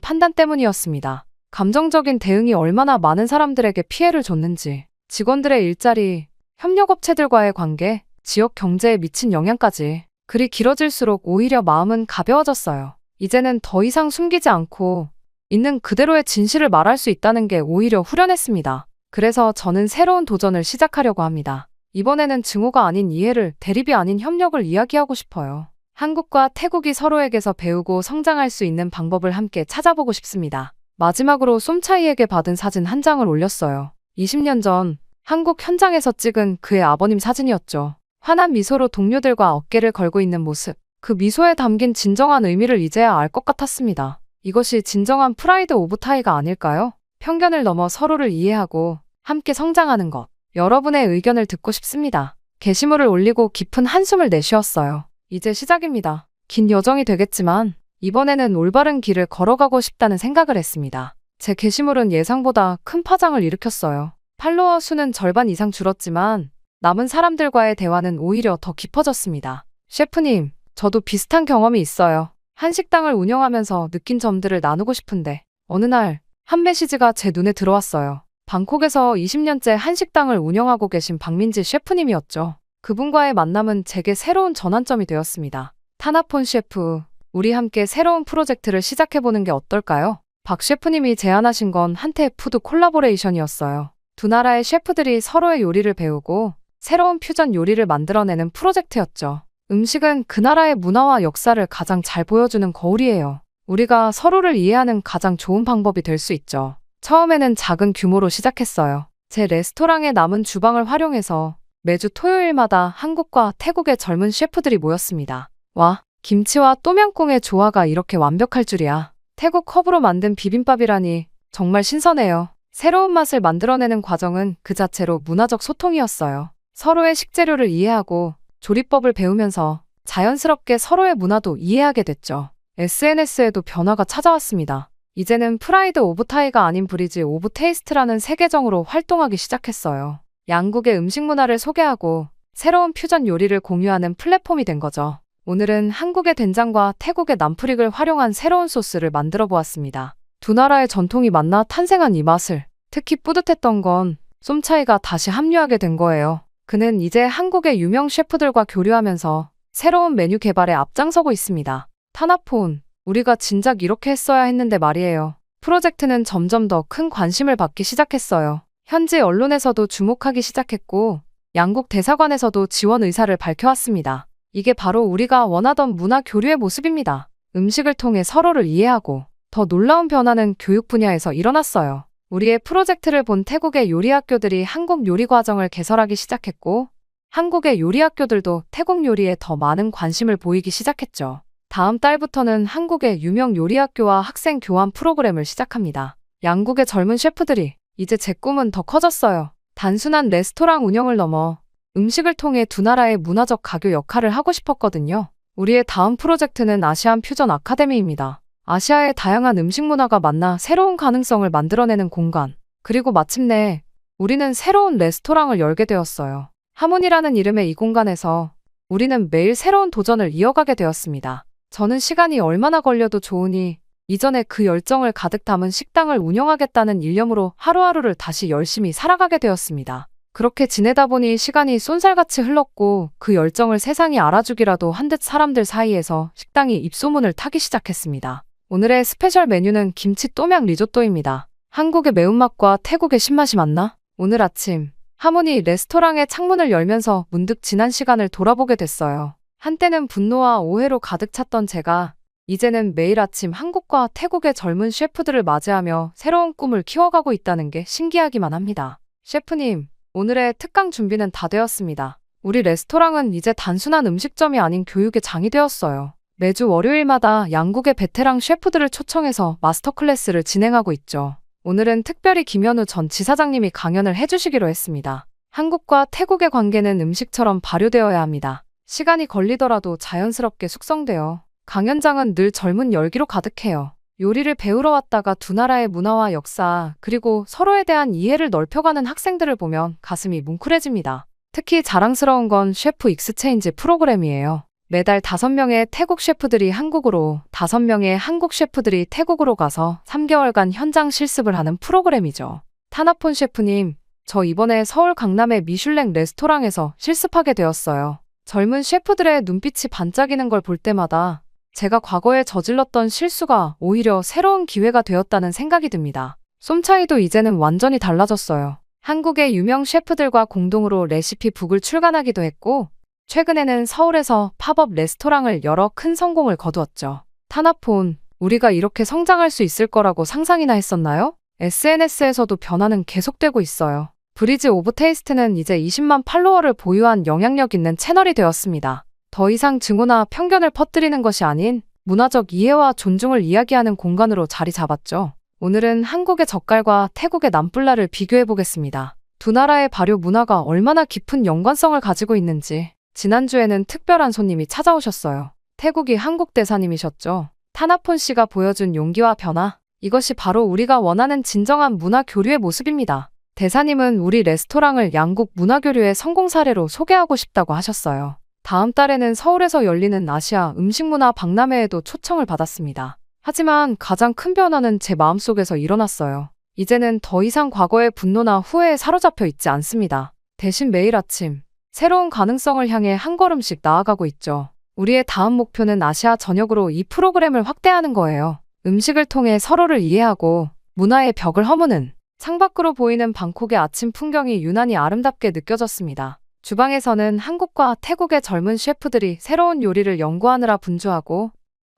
판단 때문이었습니다. 감정적인 대응이 얼마나 많은 사람들에게 피해를 줬는지, 직원들의 일자리, 협력업체들과의 관계, 지역 경제에 미친 영향까지. 글이 길어질수록 오히려 마음은 가벼워졌어요. 이제는 더 이상 숨기지 않고 있는 그대로의 진실을 말할 수 있다는 게 오히려 후련했습니다. 그래서 저는 새로운 도전을 시작하려고 합니다. 이번에는 증오가 아닌 이해를, 대립이 아닌 협력을 이야기하고 싶어요. 한국과 태국이 서로에게서 배우고 성장할 수 있는 방법을 함께 찾아보고 싶습니다. 마지막으로 쏨차이에게 받은 사진 한 장을 올렸어요. 20년 전 한국 현장에서 찍은 그의 아버님 사진이었죠. 환한 미소로 동료들과 어깨를 걸고 있는 모습. 그 미소에 담긴 진정한 의미를 이제야 알 것 같았습니다. 이것이 진정한 프라이드 오브 타이가 아닐까요? 편견을 넘어 서로를 이해하고 함께 성장하는 것. 여러분의 의견을 듣고 싶습니다. 게시물을 올리고 깊은 한숨을 내쉬었어요. 이제 시작입니다. 긴 여정이 되겠지만 이번에는 올바른 길을 걸어가고 싶다는 생각을 했습니다. 제 게시물은 예상보다 큰 파장을 일으켰어요. 팔로워 수는 절반 이상 줄었지만 남은 사람들과의 대화는 오히려 더 깊어졌습니다. 셰프님, 저도 비슷한 경험이 있어요. 한식당을 운영하면서 느낀 점들을 나누고 싶은데 어느 날 한 메시지가 제 눈에 들어왔어요. 방콕에서 20년째 한식당을 운영하고 계신 박민지 셰프님이었죠. 그분과의 만남은 제게 새로운 전환점이 되었습니다. 타나폰 셰프, 우리 함께 새로운 프로젝트를 시작해보는 게 어떨까요? 박 셰프님이 제안하신 건 한테 푸드 콜라보레이션이었어요. 두 나라의 셰프들이 서로의 요리를 배우고 새로운 퓨전 요리를 만들어내는 프로젝트였죠. 음식은 그 나라의 문화와 역사를 가장 잘 보여주는 거울이에요. 우리가 서로를 이해하는 가장 좋은 방법이 될 수 있죠. 처음에는 작은 규모로 시작했어요. 제 레스토랑의 남은 주방을 활용해서 매주 토요일마다 한국과 태국의 젊은 셰프들이 모였습니다. 와, 김치와 똠양꿍의 조화가 이렇게 완벽할 줄이야. 태국 컵으로 만든 비빔밥이라니 정말 신선해요. 새로운 맛을 만들어내는 과정은 그 자체로 문화적 소통이었어요. 서로의 식재료를 이해하고 조리법을 배우면서 자연스럽게 서로의 문화도 이해하게 됐죠. SNS에도 변화가 찾아왔습니다. 이제는 프라이드 오브 타이가 아닌 브리지 오브 테이스트라는 새 계정으로 활동하기 시작했어요. 양국의 음식 문화를 소개하고 새로운 퓨전 요리를 공유하는 플랫폼이 된 거죠. 오늘은 한국의 된장과 태국의 남프릭을 활용한 새로운 소스를 만들어 보았습니다. 두 나라의 전통이 만나 탄생한 이 맛을, 특히 뿌듯했던 건 쏨차이가 다시 합류하게 된 거예요. 그는 이제 한국의 유명 셰프들과 교류하면서 새로운 메뉴 개발에 앞장서고 있습니다. 타나폰, 우리가 진작 이렇게 했어야 했는데 말이에요. 프로젝트는 점점 더 큰 관심을 받기 시작했어요. 현지 언론에서도 주목하기 시작했고 양국 대사관에서도 지원 의사를 밝혀왔습니다. 이게 바로 우리가 원하던 문화 교류의 모습입니다. 음식을 통해 서로를 이해하고 더 놀라운 변화는 교육 분야에서 일어났어요. 우리의 프로젝트를 본 태국의 요리학교들이 한국 요리 과정을 개설하기 시작했고 한국의 요리학교들도 태국 요리에 더 많은 관심을 보이기 시작했죠. 다음 달부터는 한국의 유명 요리학교와 학생 교환 프로그램을 시작합니다. 양국의 젊은 셰프들이 이제 제 꿈은 더 커졌어요. 단순한 레스토랑 운영을 넘어 음식을 통해 두 나라의 문화적 가교 역할을 하고 싶었거든요. 우리의 다음 프로젝트는 아시안 퓨전 아카데미입니다. 아시아의 다양한 음식 문화가 만나 새로운 가능성을 만들어내는 공간. 그리고 마침내 우리는 새로운 레스토랑을 열게 되었어요. 하모니라는 이름의 이 공간에서 우리는 매일 새로운 도전을 이어가게 되었습니다. 저는 시간이 얼마나 걸려도 좋으니 이전에 그 열정을 가득 담은 식당을 운영하겠다는 일념으로 하루하루를 다시 열심히 살아가게 되었습니다. 그렇게 지내다 보니 시간이 쏜살같이 흘렀고 그 열정을 세상이 알아주기라도 한 듯 사람들 사이에서 식당이 입소문을 타기 시작했습니다. 오늘의 스페셜 메뉴는 김치 똠양 리조또입니다. 한국의 매운맛과 태국의 신맛이 만나? 오늘 아침 하모니 레스토랑의 창문을 열면서 문득 지난 시간을 돌아보게 됐어요. 한때는 분노와 오해로 가득 찼던 제가 이제는 매일 아침 한국과 태국의 젊은 셰프들을 맞이하며 새로운 꿈을 키워가고 있다는 게 신기하기만 합니다. 셰프님, 오늘의 특강 준비는 다 되었습니다. 우리 레스토랑은 이제 단순한 음식점이 아닌 교육의 장이 되었어요. 매주 월요일마다 양국의 베테랑 셰프들을 초청해서 마스터 클래스를 진행하고 있죠. 오늘은 특별히 김현우 전 지사장님이 강연을 해주시기로 했습니다. 한국과 태국의 관계는 음식처럼 발효되어야 합니다. 시간이 걸리더라도 자연스럽게 숙성되어 강연장은 늘 젊은 열기로 가득해요. 요리를 배우러 왔다가 두 나라의 문화와 역사 그리고 서로에 대한 이해를 넓혀가는 학생들을 보면 가슴이 뭉클해집니다. 특히 자랑스러운 건 셰프 익스체인지 프로그램이에요. 매달 5명의 태국 셰프들이 한국으로 5명의 한국 셰프들이 태국으로 가서 3개월간 현장 실습을 하는 프로그램이죠. 타나폰 셰프님, 저 이번에 서울 강남의 미슐랭 레스토랑에서 실습하게 되었어요. 젊은 셰프들의 눈빛이 반짝이는 걸 볼 때마다 제가 과거에 저질렀던 실수가 오히려 새로운 기회가 되었다는 생각이 듭니다. 쏨차이도 이제는 완전히 달라졌어요. 한국의 유명 셰프들과 공동으로 레시피 북을 출간하기도 했고 최근에는 서울에서 팝업 레스토랑을 열어 큰 성공을 거두었죠. 타나폰, 우리가 이렇게 성장할 수 있을 거라고 상상이나 했었나요? SNS에서도 변화는 계속되고 있어요. 브리지 오브 테이스트는 이제 20만 팔로워를 보유한 영향력 있는 채널이 되었습니다. 더 이상 증오나 편견을 퍼뜨리는 것이 아닌 문화적 이해와 존중을 이야기하는 공간으로 자리 잡았죠. 오늘은 한국의 젓갈과 태국의 남불라를 비교해 보겠습니다. 두 나라의 발효 문화가 얼마나 깊은 연관성을 가지고 있는지 지난주에는 특별한 손님이 찾아오셨어요. 태국이 한국 대사님이셨죠. 타나폰 씨가 보여준 용기와 변화, 이것이 바로 우리가 원하는 진정한 문화 교류의 모습입니다. 대사님은 우리 레스토랑을 양국 문화교류의 성공 사례로 소개하고 싶다고 하셨어요. 다음 달에는 서울에서 열리는 아시아 음식문화 박람회에도 초청을 받았습니다. 하지만 가장 큰 변화는 제 마음속에서 일어났어요. 이제는 더 이상 과거의 분노나 후회에 사로잡혀 있지 않습니다. 대신 매일 아침 새로운 가능성을 향해 한 걸음씩 나아가고 있죠. 우리의 다음 목표는 아시아 전역으로 이 프로그램을 확대하는 거예요. 음식을 통해 서로를 이해하고 문화의 벽을 허무는 창밖으로 보이는 방콕의 아침 풍경이 유난히 아름답게 느껴졌습니다. 주방에서는 한국과 태국의 젊은 셰프들이 새로운 요리를 연구하느라 분주하고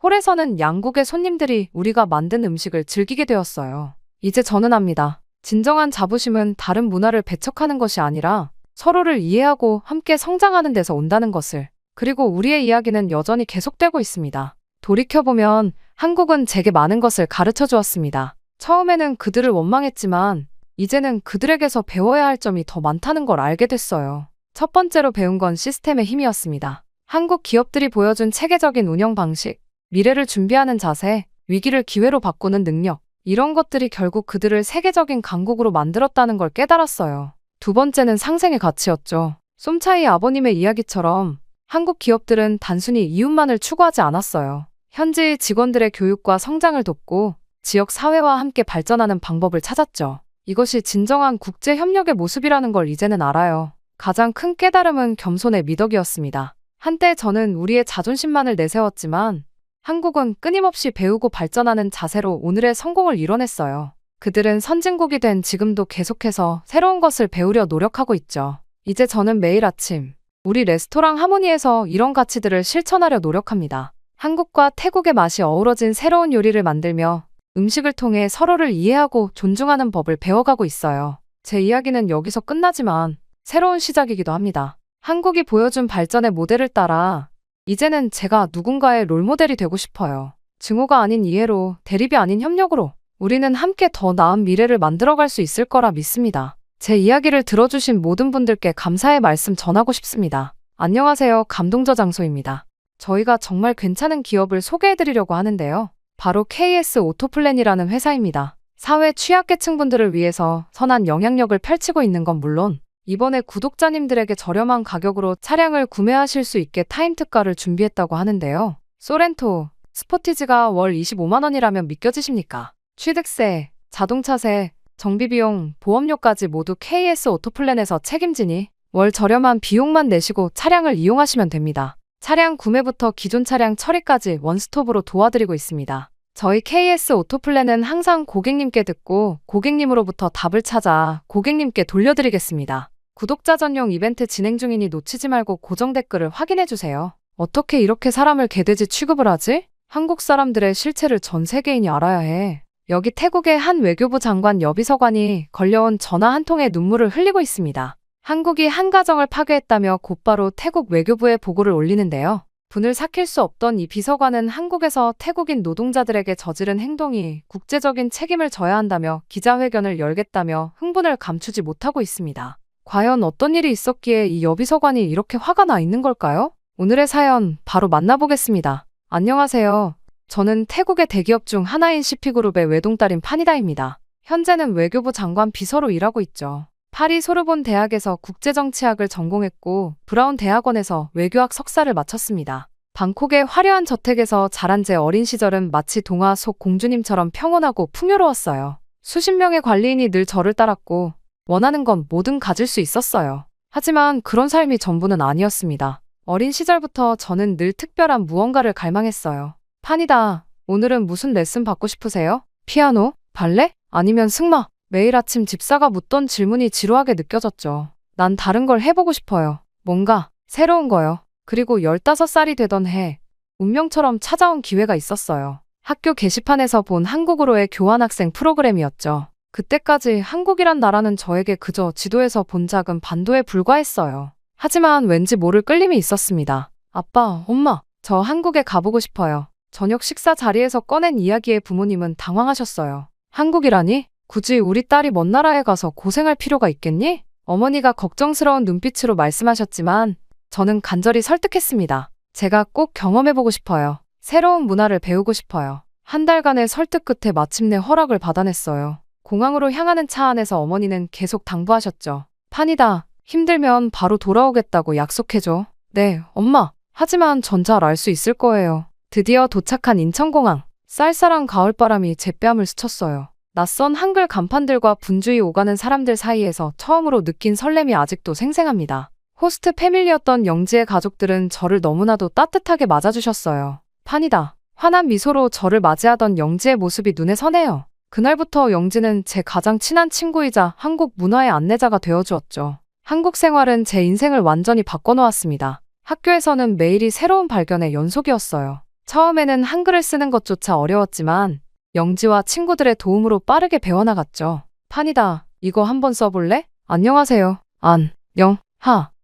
홀에서는 양국의 손님들이 우리가 만든 음식을 즐기게 되었어요. 이제 저는 압니다. 진정한 자부심은 다른 문화를 배척하는 것이 아니라 서로를 이해하고 함께 성장하는 데서 온다는 것을. 그리고 우리의 이야기는 여전히 계속되고 있습니다. 돌이켜보면 한국은 제게 많은 것을 가르쳐 주었습니다. 처음에는 그들을 원망했지만 이제는 그들에게서 배워야 할 점이 더 많다는 걸 알게 됐어요. 첫 번째로 배운 건 시스템의 힘이었습니다. 한국 기업들이 보여준 체계적인 운영 방식, 미래를 준비하는 자세, 위기를 기회로 바꾸는 능력, 이런 것들이 결국 그들을 세계적인 강국으로 만들었다는 걸 깨달았어요. 두 번째는 상생의 가치였죠. 쏨차이 아버님의 이야기처럼 한국 기업들은 단순히 이윤만을 추구하지 않았어요. 현지 직원들의 교육과 성장을 돕고 지역 사회와 함께 발전하는 방법을 찾았죠. 이것이 진정한 국제 협력의 모습이라는 걸 이제는 알아요. 가장 큰 깨달음은 겸손의 미덕이었습니다. 한때 저는 우리의 자존심만을 내세웠지만 한국은 끊임없이 배우고 발전하는 자세로 오늘의 성공을 이뤄냈어요. 그들은 선진국이 된 지금도 계속해서 새로운 것을 배우려 노력하고 있죠. 이제 저는 매일 아침 우리 레스토랑 하모니에서 이런 가치들을 실천하려 노력합니다. 한국과 태국의 맛이 어우러진 새로운 요리를 만들며 음식을 통해 서로를 이해하고 존중하는 법을 배워가고 있어요. 제 이야기는 여기서 끝나지만 새로운 시작이기도 합니다. 한국이 보여준 발전의 모델을 따라 이제는 제가 누군가의 롤모델이 되고 싶어요. 증오가 아닌 이해로, 대립이 아닌 협력으로 우리는 함께 더 나은 미래를 만들어갈 수 있을 거라 믿습니다. 제 이야기를 들어주신 모든 분들께 감사의 말씀 전하고 싶습니다. 안녕하세요. 감동저 장소입니다. 저희가 정말 괜찮은 기업을 소개해드리려고 하는데요. 바로 KS 오토플랜이라는 회사입니다. 사회 취약계층분들을 위해서 선한 영향력을 펼치고 있는 건 물론 이번에 구독자님들에게 저렴한 가격으로 차량을 구매하실 수 있게 타임 특가를 준비했다고 하는데요. 소렌토, 스포티지가 월 25만 원이라면 믿겨지십니까? 취득세, 자동차세, 정비비용, 보험료까지 모두 KS 오토플랜에서 책임지니 월 저렴한 비용만 내시고 차량을 이용하시면 됩니다. 차량 구매부터 기존 차량 처리까지 원스톱으로 도와드리고 있습니다. 저희 KS 오토플랜은 항상 고객님께 듣고 고객님으로부터 답을 찾아 고객님께 돌려드리겠습니다. 구독자 전용 이벤트 진행 중이니 놓치지 말고 고정 댓글을 확인해주세요. 어떻게 이렇게 사람을 개돼지 취급을 하지? 한국 사람들의 실체를 전 세계인이 알아야 해. 여기 태국의 한 외교부 장관 여비서관이 걸려온 전화 한 통에 눈물을 흘리고 있습니다. 한국이 한 가정을 파괴했다며 곧바로 태국 외교부에 보고를 올리는데요. 분을 삭힐 수 없던 이 비서관은 한국에서 태국인 노동자들에게 저지른 행동이 국제적인 책임을 져야 한다며 기자회견을 열겠다며 흥분을 감추지 못하고 있습니다. 과연 어떤 일이 있었기에 이 여비서관이 이렇게 화가 나 있는 걸까요? 오늘의 사연 바로 만나보겠습니다. 안녕하세요. 저는 태국의 대기업 중 하나인 CP그룹의 외동딸인 파니다입니다. 현재는 외교부 장관 비서로 일하고 있죠. 파리 소르본 대학에서 국제정치학을 전공했고 브라운 대학원에서 외교학 석사를 마쳤습니다. 방콕의 화려한 저택에서 자란 제 어린 시절은 마치 동화 속 공주님처럼 평온하고 풍요로웠어요. 수십 명의 관리인이 늘 저를 따랐고 원하는 건 뭐든 가질 수 있었어요. 하지만 그런 삶이 전부는 아니었습니다. 어린 시절부터 저는 늘 특별한 무언가를 갈망했어요. 파니다, 오늘은 무슨 레슨 받고 싶으세요? 피아노? 발레? 아니면 승마? 매일 아침 집사가 묻던 질문이 지루하게 느껴졌죠. 난 다른 걸 해보고 싶어요. 뭔가 새로운 거요. 그리고 15살이 되던 해, 운명처럼 찾아온 기회가 있었어요. 학교 게시판에서 본 한국으로의 교환학생 프로그램이었죠. 그때까지 한국이란 나라는 저에게 그저 지도에서 본 작은 반도에 불과했어요. 하지만 왠지 모를 끌림이 있었습니다. 아빠, 엄마, 저 한국에 가보고 싶어요. 저녁 식사 자리에서 꺼낸 이야기에 부모님은 당황하셨어요. 한국이라니? 굳이 우리 딸이 먼 나라에 가서 고생할 필요가 있겠니? 어머니가 걱정스러운 눈빛으로 말씀하셨지만 저는 간절히 설득했습니다. 제가 꼭 경험해보고 싶어요. 새로운 문화를 배우고 싶어요. 한 달간의 설득 끝에 마침내 허락을 받아냈어요. 공항으로 향하는 차 안에서 어머니는 계속 당부하셨죠. 판이다. 힘들면 바로 돌아오겠다고 약속해줘. 네, 엄마. 하지만 전 잘 알 수 있을 거예요. 드디어 도착한 인천공항. 쌀쌀한 가을바람이 제 뺨을 스쳤어요. 낯선 한글 간판들과 분주히 오가는 사람들 사이에서 처음으로 느낀 설렘이 아직도 생생합니다. 호스트 패밀리였던 영지의 가족들은 저를 너무나도 따뜻하게 맞아주셨어요. 판이다. 환한 미소로 저를 맞이하던 영지의 모습이 눈에 선해요. 그날부터 영지는 제 가장 친한 친구이자 한국 문화의 안내자가 되어주었죠. 한국 생활은 제 인생을 완전히 바꿔놓았습니다. 학교에서는 매일이 새로운 발견의 연속이었어요. 처음에는 한글을 쓰는 것조차 어려웠지만 영지와 친구들의 도움으로 빠르게 배워나갔죠. 판이다. 이거 한번 써볼래? 안녕하세요.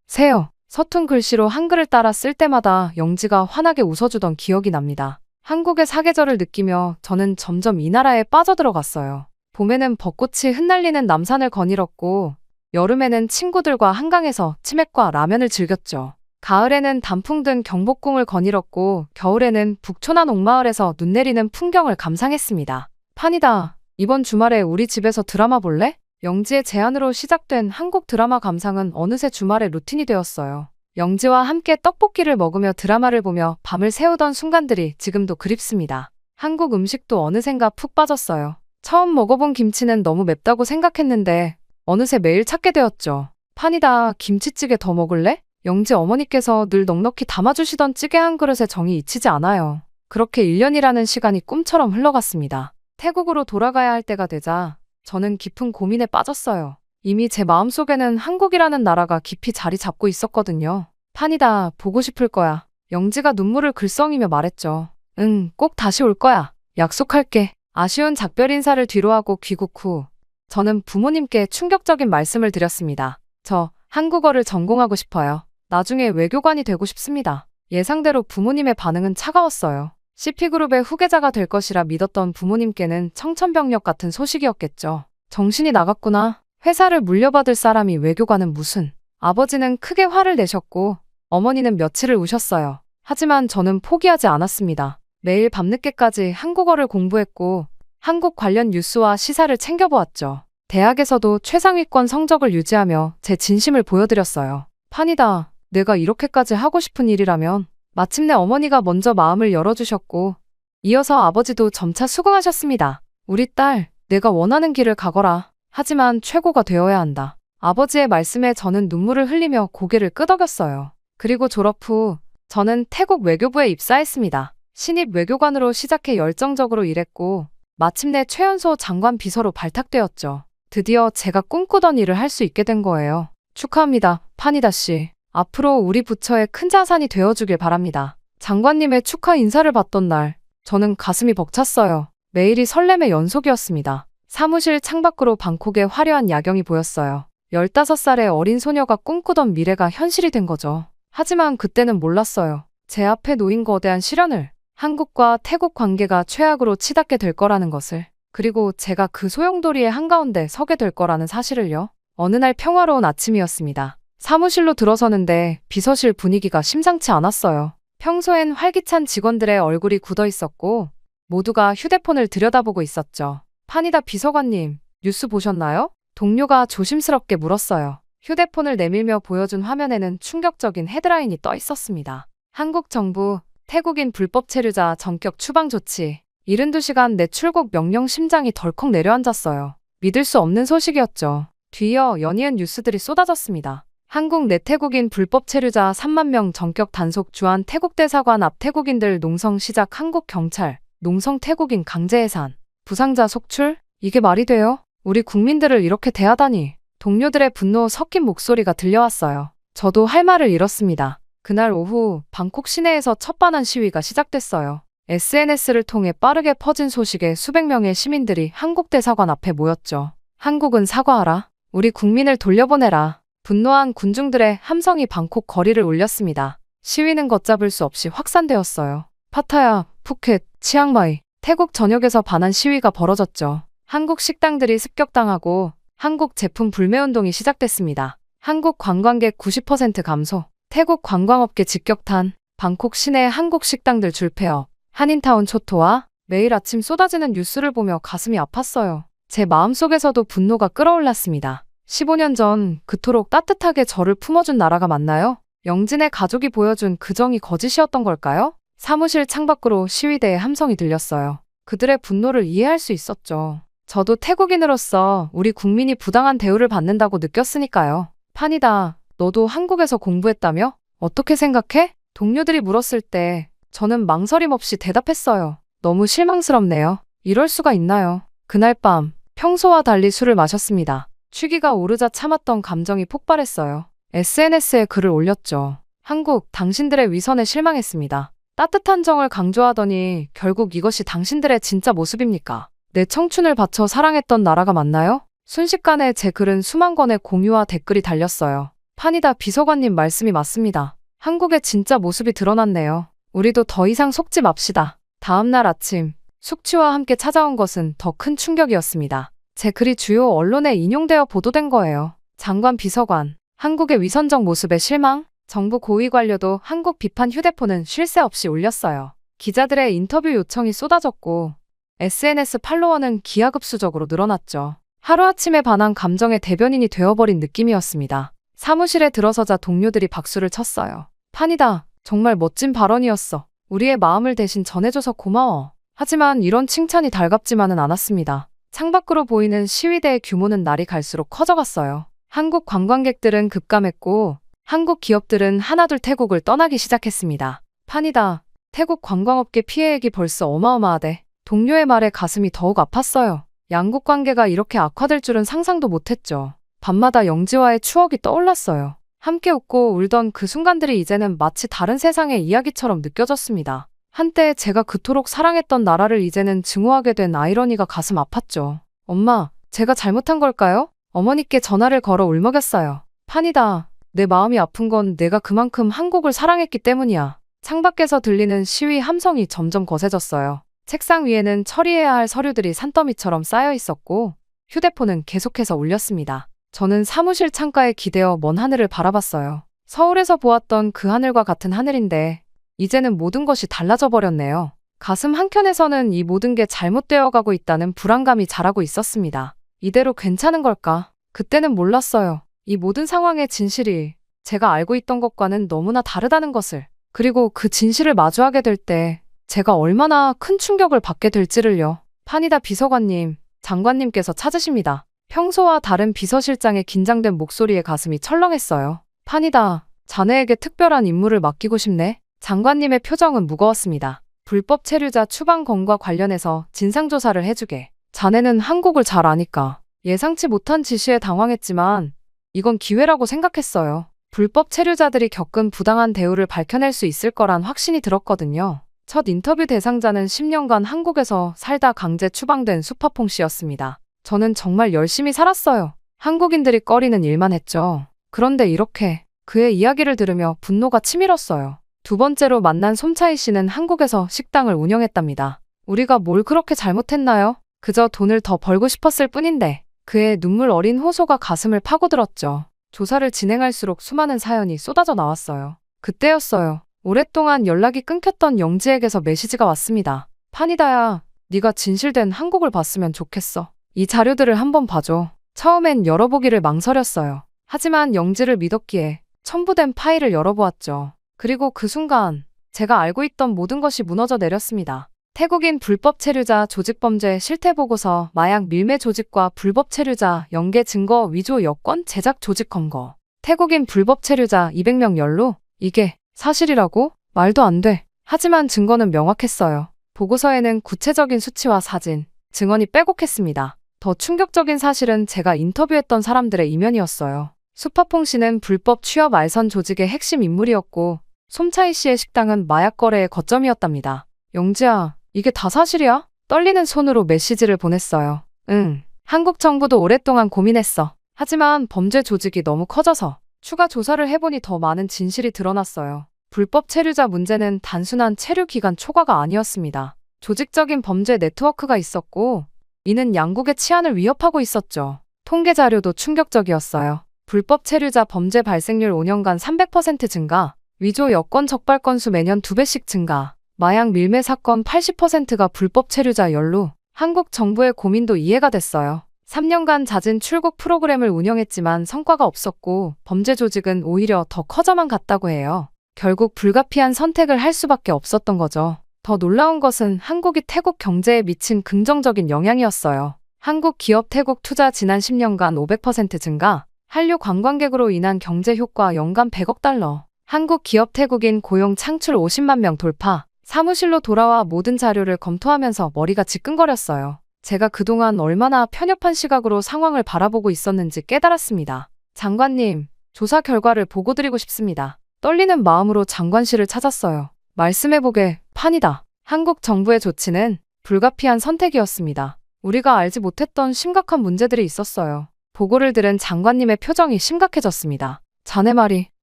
세요. 서툰 글씨로 한글을 따라 쓸 때마다 영지가 환하게 웃어주던 기억이 납니다. 한국의 사계절을 느끼며 저는 점점 이 나라에 빠져들어갔어요. 봄에는 벚꽃이 흩날리는 남산을 거닐었고 여름에는 친구들과 한강에서 치맥과 라면을 즐겼죠. 가을에는 단풍 든 경복궁을 거닐었고 겨울에는 북촌한 옥마을에서 눈 내리는 풍경을 감상했습니다. 판이다. 이번 주말에 우리 집에서 드라마 볼래? 영지의 제안으로 시작된 한국 드라마 감상은 어느새 주말의 루틴이 되었어요. 영지와 함께 떡볶이를 먹으며 드라마를 보며 밤을 새우던 순간들이 지금도 그립습니다. 한국 음식도 어느샌가 푹 빠졌어요. 처음 먹어본 김치는 너무 맵다고 생각했는데 어느새 매일 찾게 되었죠. 판이다. 김치찌개 더 먹을래? 영지 어머니께서 늘 넉넉히 담아주시던 찌개 한 그릇의 정이 잊히지 않아요. 그렇게 1년이라는 시간이 꿈처럼 흘러갔습니다. 태국으로 돌아가야 할 때가 되자 저는 깊은 고민에 빠졌어요. 이미 제 마음속에는 한국이라는 나라가 깊이 자리 잡고 있었거든요. 판이다. 보고 싶을 거야. 영지가 눈물을 글썽이며 말했죠. 응, 꼭 다시 올 거야. 약속할게. 아쉬운 작별 인사를 뒤로하고 귀국 후 저는 부모님께 충격적인 말씀을 드렸습니다. 저 한국어를 전공하고 싶어요. 나중에 외교관이 되고 싶습니다. 예상대로 부모님의 반응은 차가웠어요. CP그룹의 후계자가 될 것이라 믿었던 부모님께는 청천벽력 같은 소식이었겠죠. 정신이 나갔구나. 회사를 물려받을 사람이 외교관은 무슨. 아버지는 크게 화를 내셨고 어머니는 며칠을 우셨어요. 하지만 저는 포기하지 않았습니다. 매일 밤늦게까지 한국어를 공부했고 한국 관련 뉴스와 시사를 챙겨보았죠. 대학에서도 최상위권 성적을 유지하며 제 진심을 보여드렸어요. 판이다. 내가 이렇게까지 하고 싶은 일이라면. 마침내 어머니가 먼저 마음을 열어주셨고 이어서 아버지도 점차 수긍하셨습니다. 우리 딸, 내가 원하는 길을 가거라. 하지만 최고가 되어야 한다. 아버지의 말씀에 저는 눈물을 흘리며 고개를 끄덕였어요. 그리고 졸업 후 저는 태국 외교부에 입사했습니다. 신입 외교관으로 시작해 열정적으로 일했고 마침내 최연소 장관 비서로 발탁되었죠. 드디어 제가 꿈꾸던 일을 할 수 있게 된 거예요. 축하합니다, 판이다 씨. 앞으로 우리 부처의 큰 자산이 되어주길 바랍니다. 장관님의 축하 인사를 받던 날, 저는 가슴이 벅찼어요. 매일이 설렘의 연속이었습니다. 사무실 창밖으로 방콕의 화려한 야경이 보였어요. 15살의 어린 소녀가 꿈꾸던 미래가 현실이 된 거죠. 하지만 그때는 몰랐어요. 제 앞에 놓인 거대한 시련을, 한국과 태국 관계가 최악으로 치닫게 될 거라는 것을, 그리고 제가 그 소용돌이의 한가운데 서게 될 거라는 사실을요. 어느 날 평화로운 아침이었습니다. 사무실로 들어서는데 비서실 분위기가 심상치 않았어요. 평소엔 활기찬 직원들의 얼굴이 굳어 있었고 모두가 휴대폰을 들여다보고 있었죠. 판이다 비서관님, 뉴스 보셨나요? 동료가 조심스럽게 물었어요. 휴대폰을 내밀며 보여준 화면에는 충격적인 헤드라인이 떠 있었습니다. 한국 정부, 태국인 불법 체류자 전격 추방 조치. 72시간 내 출국 명령. 심장이 덜컥 내려앉았어요. 믿을 수 없는 소식이었죠. 뒤이어 연이은 뉴스들이 쏟아졌습니다. 한국 내 태국인 불법 체류자 3만 명 전격 단속. 주한 태국 대사관 앞 태국인들 농성 시작. 한국 경찰, 농성 태국인 강제 해산. 부상자 속출? 이게 말이 돼요? 우리 국민들을 이렇게 대하다니. 동료들의 분노 섞인 목소리가 들려왔어요. 저도 할 말을 잃었습니다. 그날 오후 방콕 시내에서 첫반한 시위가 시작됐어요. SNS를 통해 빠르게 퍼진 소식에 수백 명의 시민들이 한국 대사관 앞에 모였죠. 한국은 사과하라. 우리 국민을 돌려보내라. 분노한 군중들의 함성이 방콕 거리를 울렸습니다. 시위는 걷잡을 수 없이 확산되었어요. 파타야, 푸켓, 치앙마이, 태국 전역에서 반한 시위가 벌어졌죠. 한국 식당들이 습격당하고 한국 제품 불매운동이 시작됐습니다. 한국 관광객 90% 감소, 태국 관광업계 직격탄, 방콕 시내 한국 식당들 줄폐업, 한인타운 초토화. 매일 아침 쏟아지는 뉴스를 보며 가슴이 아팠어요. 제 마음속에서도 분노가 끓어올랐습니다. 15년 전 그토록 따뜻하게 저를 품어준 나라가 맞나요? 영진의 가족이 보여준 그 정이 거짓이었던 걸까요? 사무실 창밖으로 시위대의 함성이 들렸어요. 그들의 분노를 이해할 수 있었죠. 저도 태국인으로서 우리 국민이 부당한 대우를 받는다고 느꼈으니까요. 판이다, 너도 한국에서 공부했다며? 어떻게 생각해? 동료들이 물었을 때 저는 망설임 없이 대답했어요. 너무 실망스럽네요. 이럴 수가 있나요? 그날 밤 평소와 달리 술을 마셨습니다. 취기가 오르자 참았던 감정이 폭발했어요. SNS에 글을 올렸죠. 한국, 당신들의 위선에 실망했습니다. 따뜻한 정을 강조하더니 결국 이것이 당신들의 진짜 모습입니까? 내 청춘을 바쳐 사랑했던 나라가 맞나요? 순식간에 제 글은 수만 건의 공유와 댓글이 달렸어요. 판이다, 비서관님 말씀이 맞습니다. 한국의 진짜 모습이 드러났네요. 우리도 더 이상 속지 맙시다. 다음 날 아침, 숙취와 함께 찾아온 것은 더 큰 충격이었습니다. 제 글이 주요 언론에 인용되어 보도된 거예요. 장관 비서관, 한국의 위선적 모습에 실망? 정부 고위 관료도 한국 비판 휴대폰은 쉴 새 없이 울렸어요. 기자들의 인터뷰 요청이 쏟아졌고 SNS 팔로워는 기하급수적으로 늘어났죠. 하루아침에 반한 감정의 대변인이 되어버린 느낌이었습니다. 사무실에 들어서자 동료들이 박수를 쳤어요. 판이다, 정말 멋진 발언이었어. 우리의 마음을 대신 전해줘서 고마워. 하지만 이런 칭찬이 달갑지만은 않았습니다. 창밖으로 보이는 시위대의 규모는 날이 갈수록 커져갔어요. 한국 관광객들은 급감했고 한국 기업들은 하나둘 태국을 떠나기 시작했습니다. 판이다, 태국 관광업계 피해액이 벌써 어마어마하대. 동료의 말에 가슴이 더욱 아팠어요. 양국 관계가 이렇게 악화될 줄은 상상도 못했죠. 밤마다 영지와의 추억이 떠올랐어요. 함께 웃고 울던 그 순간들이 이제는 마치 다른 세상의 이야기처럼 느껴졌습니다. 한때 제가 그토록 사랑했던 나라를 이제는 증오하게 된 아이러니가 가슴 아팠죠. 엄마, 제가 잘못한 걸까요? 어머니께 전화를 걸어 울먹였어요. 판이다, 내 마음이 아픈 건 내가 그만큼 한국을 사랑했기 때문이야. 창밖에서 들리는 시위 함성이 점점 거세졌어요. 책상 위에는 처리해야 할 서류들이 산더미처럼 쌓여 있었고 휴대폰은 계속해서 울렸습니다. 저는 사무실 창가에 기대어 먼 하늘을 바라봤어요. 서울에서 보았던 그 하늘과 같은 하늘인데 이제는 모든 것이 달라져 버렸네요. 가슴 한켠에서는 이 모든 게 잘못되어 가고 있다는 불안감이 자라고 있었습니다. 이대로 괜찮은 걸까? 그때는 몰랐어요. 이 모든 상황의 진실이 제가 알고 있던 것과는 너무나 다르다는 것을. 그리고 그 진실을 마주하게 될 때 제가 얼마나 큰 충격을 받게 될지를요. 판이다, 비서관님, 장관님께서 찾으십니다. 평소와 다른 비서실장의 긴장된 목소리에 가슴이 철렁했어요. 판이다, 자네에게 특별한 임무를 맡기고 싶네. 장관님의 표정은 무거웠습니다. 불법 체류자 추방건과 관련해서 진상조사를 해주게. 자네는 한국을 잘 아니까. 예상치 못한 지시에 당황했지만 이건 기회라고 생각했어요. 불법 체류자들이 겪은 부당한 대우를 밝혀낼 수 있을 거란 확신이 들었거든요. 첫 인터뷰 대상자는 10년간 한국에서 살다 강제 추방된 수파퐁 씨였습니다. 저는 정말 열심히 살았어요. 한국인들이 꺼리는 일만 했죠. 그런데 이렇게 그의 이야기를 들으며 분노가 치밀었어요. 두 번째로 만난 솜차이 씨는 한국에서 식당을 운영했답니다. 우리가 뭘 그렇게 잘못했나요? 그저 돈을 더 벌고 싶었을 뿐인데. 그의 눈물 어린 호소가 가슴을 파고들었죠. 조사를 진행할수록 수많은 사연이 쏟아져 나왔어요. 그때였어요. 오랫동안 연락이 끊겼던 영지에게서 메시지가 왔습니다. 판이다야, 네가 진실된 한국을 봤으면 좋겠어. 이 자료들을 한번 봐줘. 처음엔 열어보기를 망설였어요. 하지만 영지를 믿었기에 첨부된 파일을 열어보았죠. 그리고 그 순간 제가 알고 있던 모든 것이 무너져 내렸습니다. 태국인 불법 체류자 조직범죄 실태보고서, 마약 밀매 조직과 불법 체류자 연계 증거 위조 여권 제작 조직 검거. 태국인 불법 체류자 200명 연루? 이게 사실이라고? 말도 안 돼. 하지만 증거는 명확했어요. 보고서에는 구체적인 수치와 사진, 증언이 빼곡했습니다. 더 충격적인 사실은 제가 인터뷰했던 사람들의 이면이었어요. 수파퐁 씨는 불법 취업 알선 조직의 핵심 인물이었고 솜차이 씨의 식당은 마약 거래의 거점이었답니다. 영지야, 이게 다 사실이야? 떨리는 손으로 메시지를 보냈어요. 응. 한국 정부도 오랫동안 고민했어. 하지만 범죄 조직이 너무 커져서 추가 조사를 해보니 더 많은 진실이 드러났어요. 불법 체류자 문제는 단순한 체류 기간 초과가 아니었습니다. 조직적인 범죄 네트워크가 있었고 이는 양국의 치안을 위협하고 있었죠. 통계 자료도 충격적이었어요. 불법 체류자 범죄 발생률 5년간 300% 증가, 위조 여권 적발 건수 매년 2배씩 증가, 마약 밀매 사건 80%가 불법 체류자 연루. 한국 정부의 고민도 이해가 됐어요. 3년간 잦은 출국 프로그램을 운영했지만 성과가 없었고 범죄 조직은 오히려 더 커져만 갔다고 해요. 결국 불가피한 선택을 할 수밖에 없었던 거죠. 더 놀라운 것은 한국이 태국 경제에 미친 긍정적인 영향이었어요. 한국 기업 태국 투자 지난 10년간 500% 증가, 한류 관광객으로 인한 경제 효과 연간 100억 달러, 한국 기업 태국인 고용 창출 50만 명 돌파, 사무실로 돌아와 모든 자료를 검토하면서 머리가 지끈거렸어요. 제가 그동안 얼마나 편협한 시각으로 상황을 바라보고 있었는지 깨달았습니다. 장관님, 조사 결과를 보고 드리고 싶습니다. 떨리는 마음으로 장관실을 찾았어요. 말씀해보게, 판이다. 한국 정부의 조치는 불가피한 선택이었습니다. 우리가 알지 못했던 심각한 문제들이 있었어요. 보고를 들은 장관님의 표정이 심각해졌습니다. 자네 말이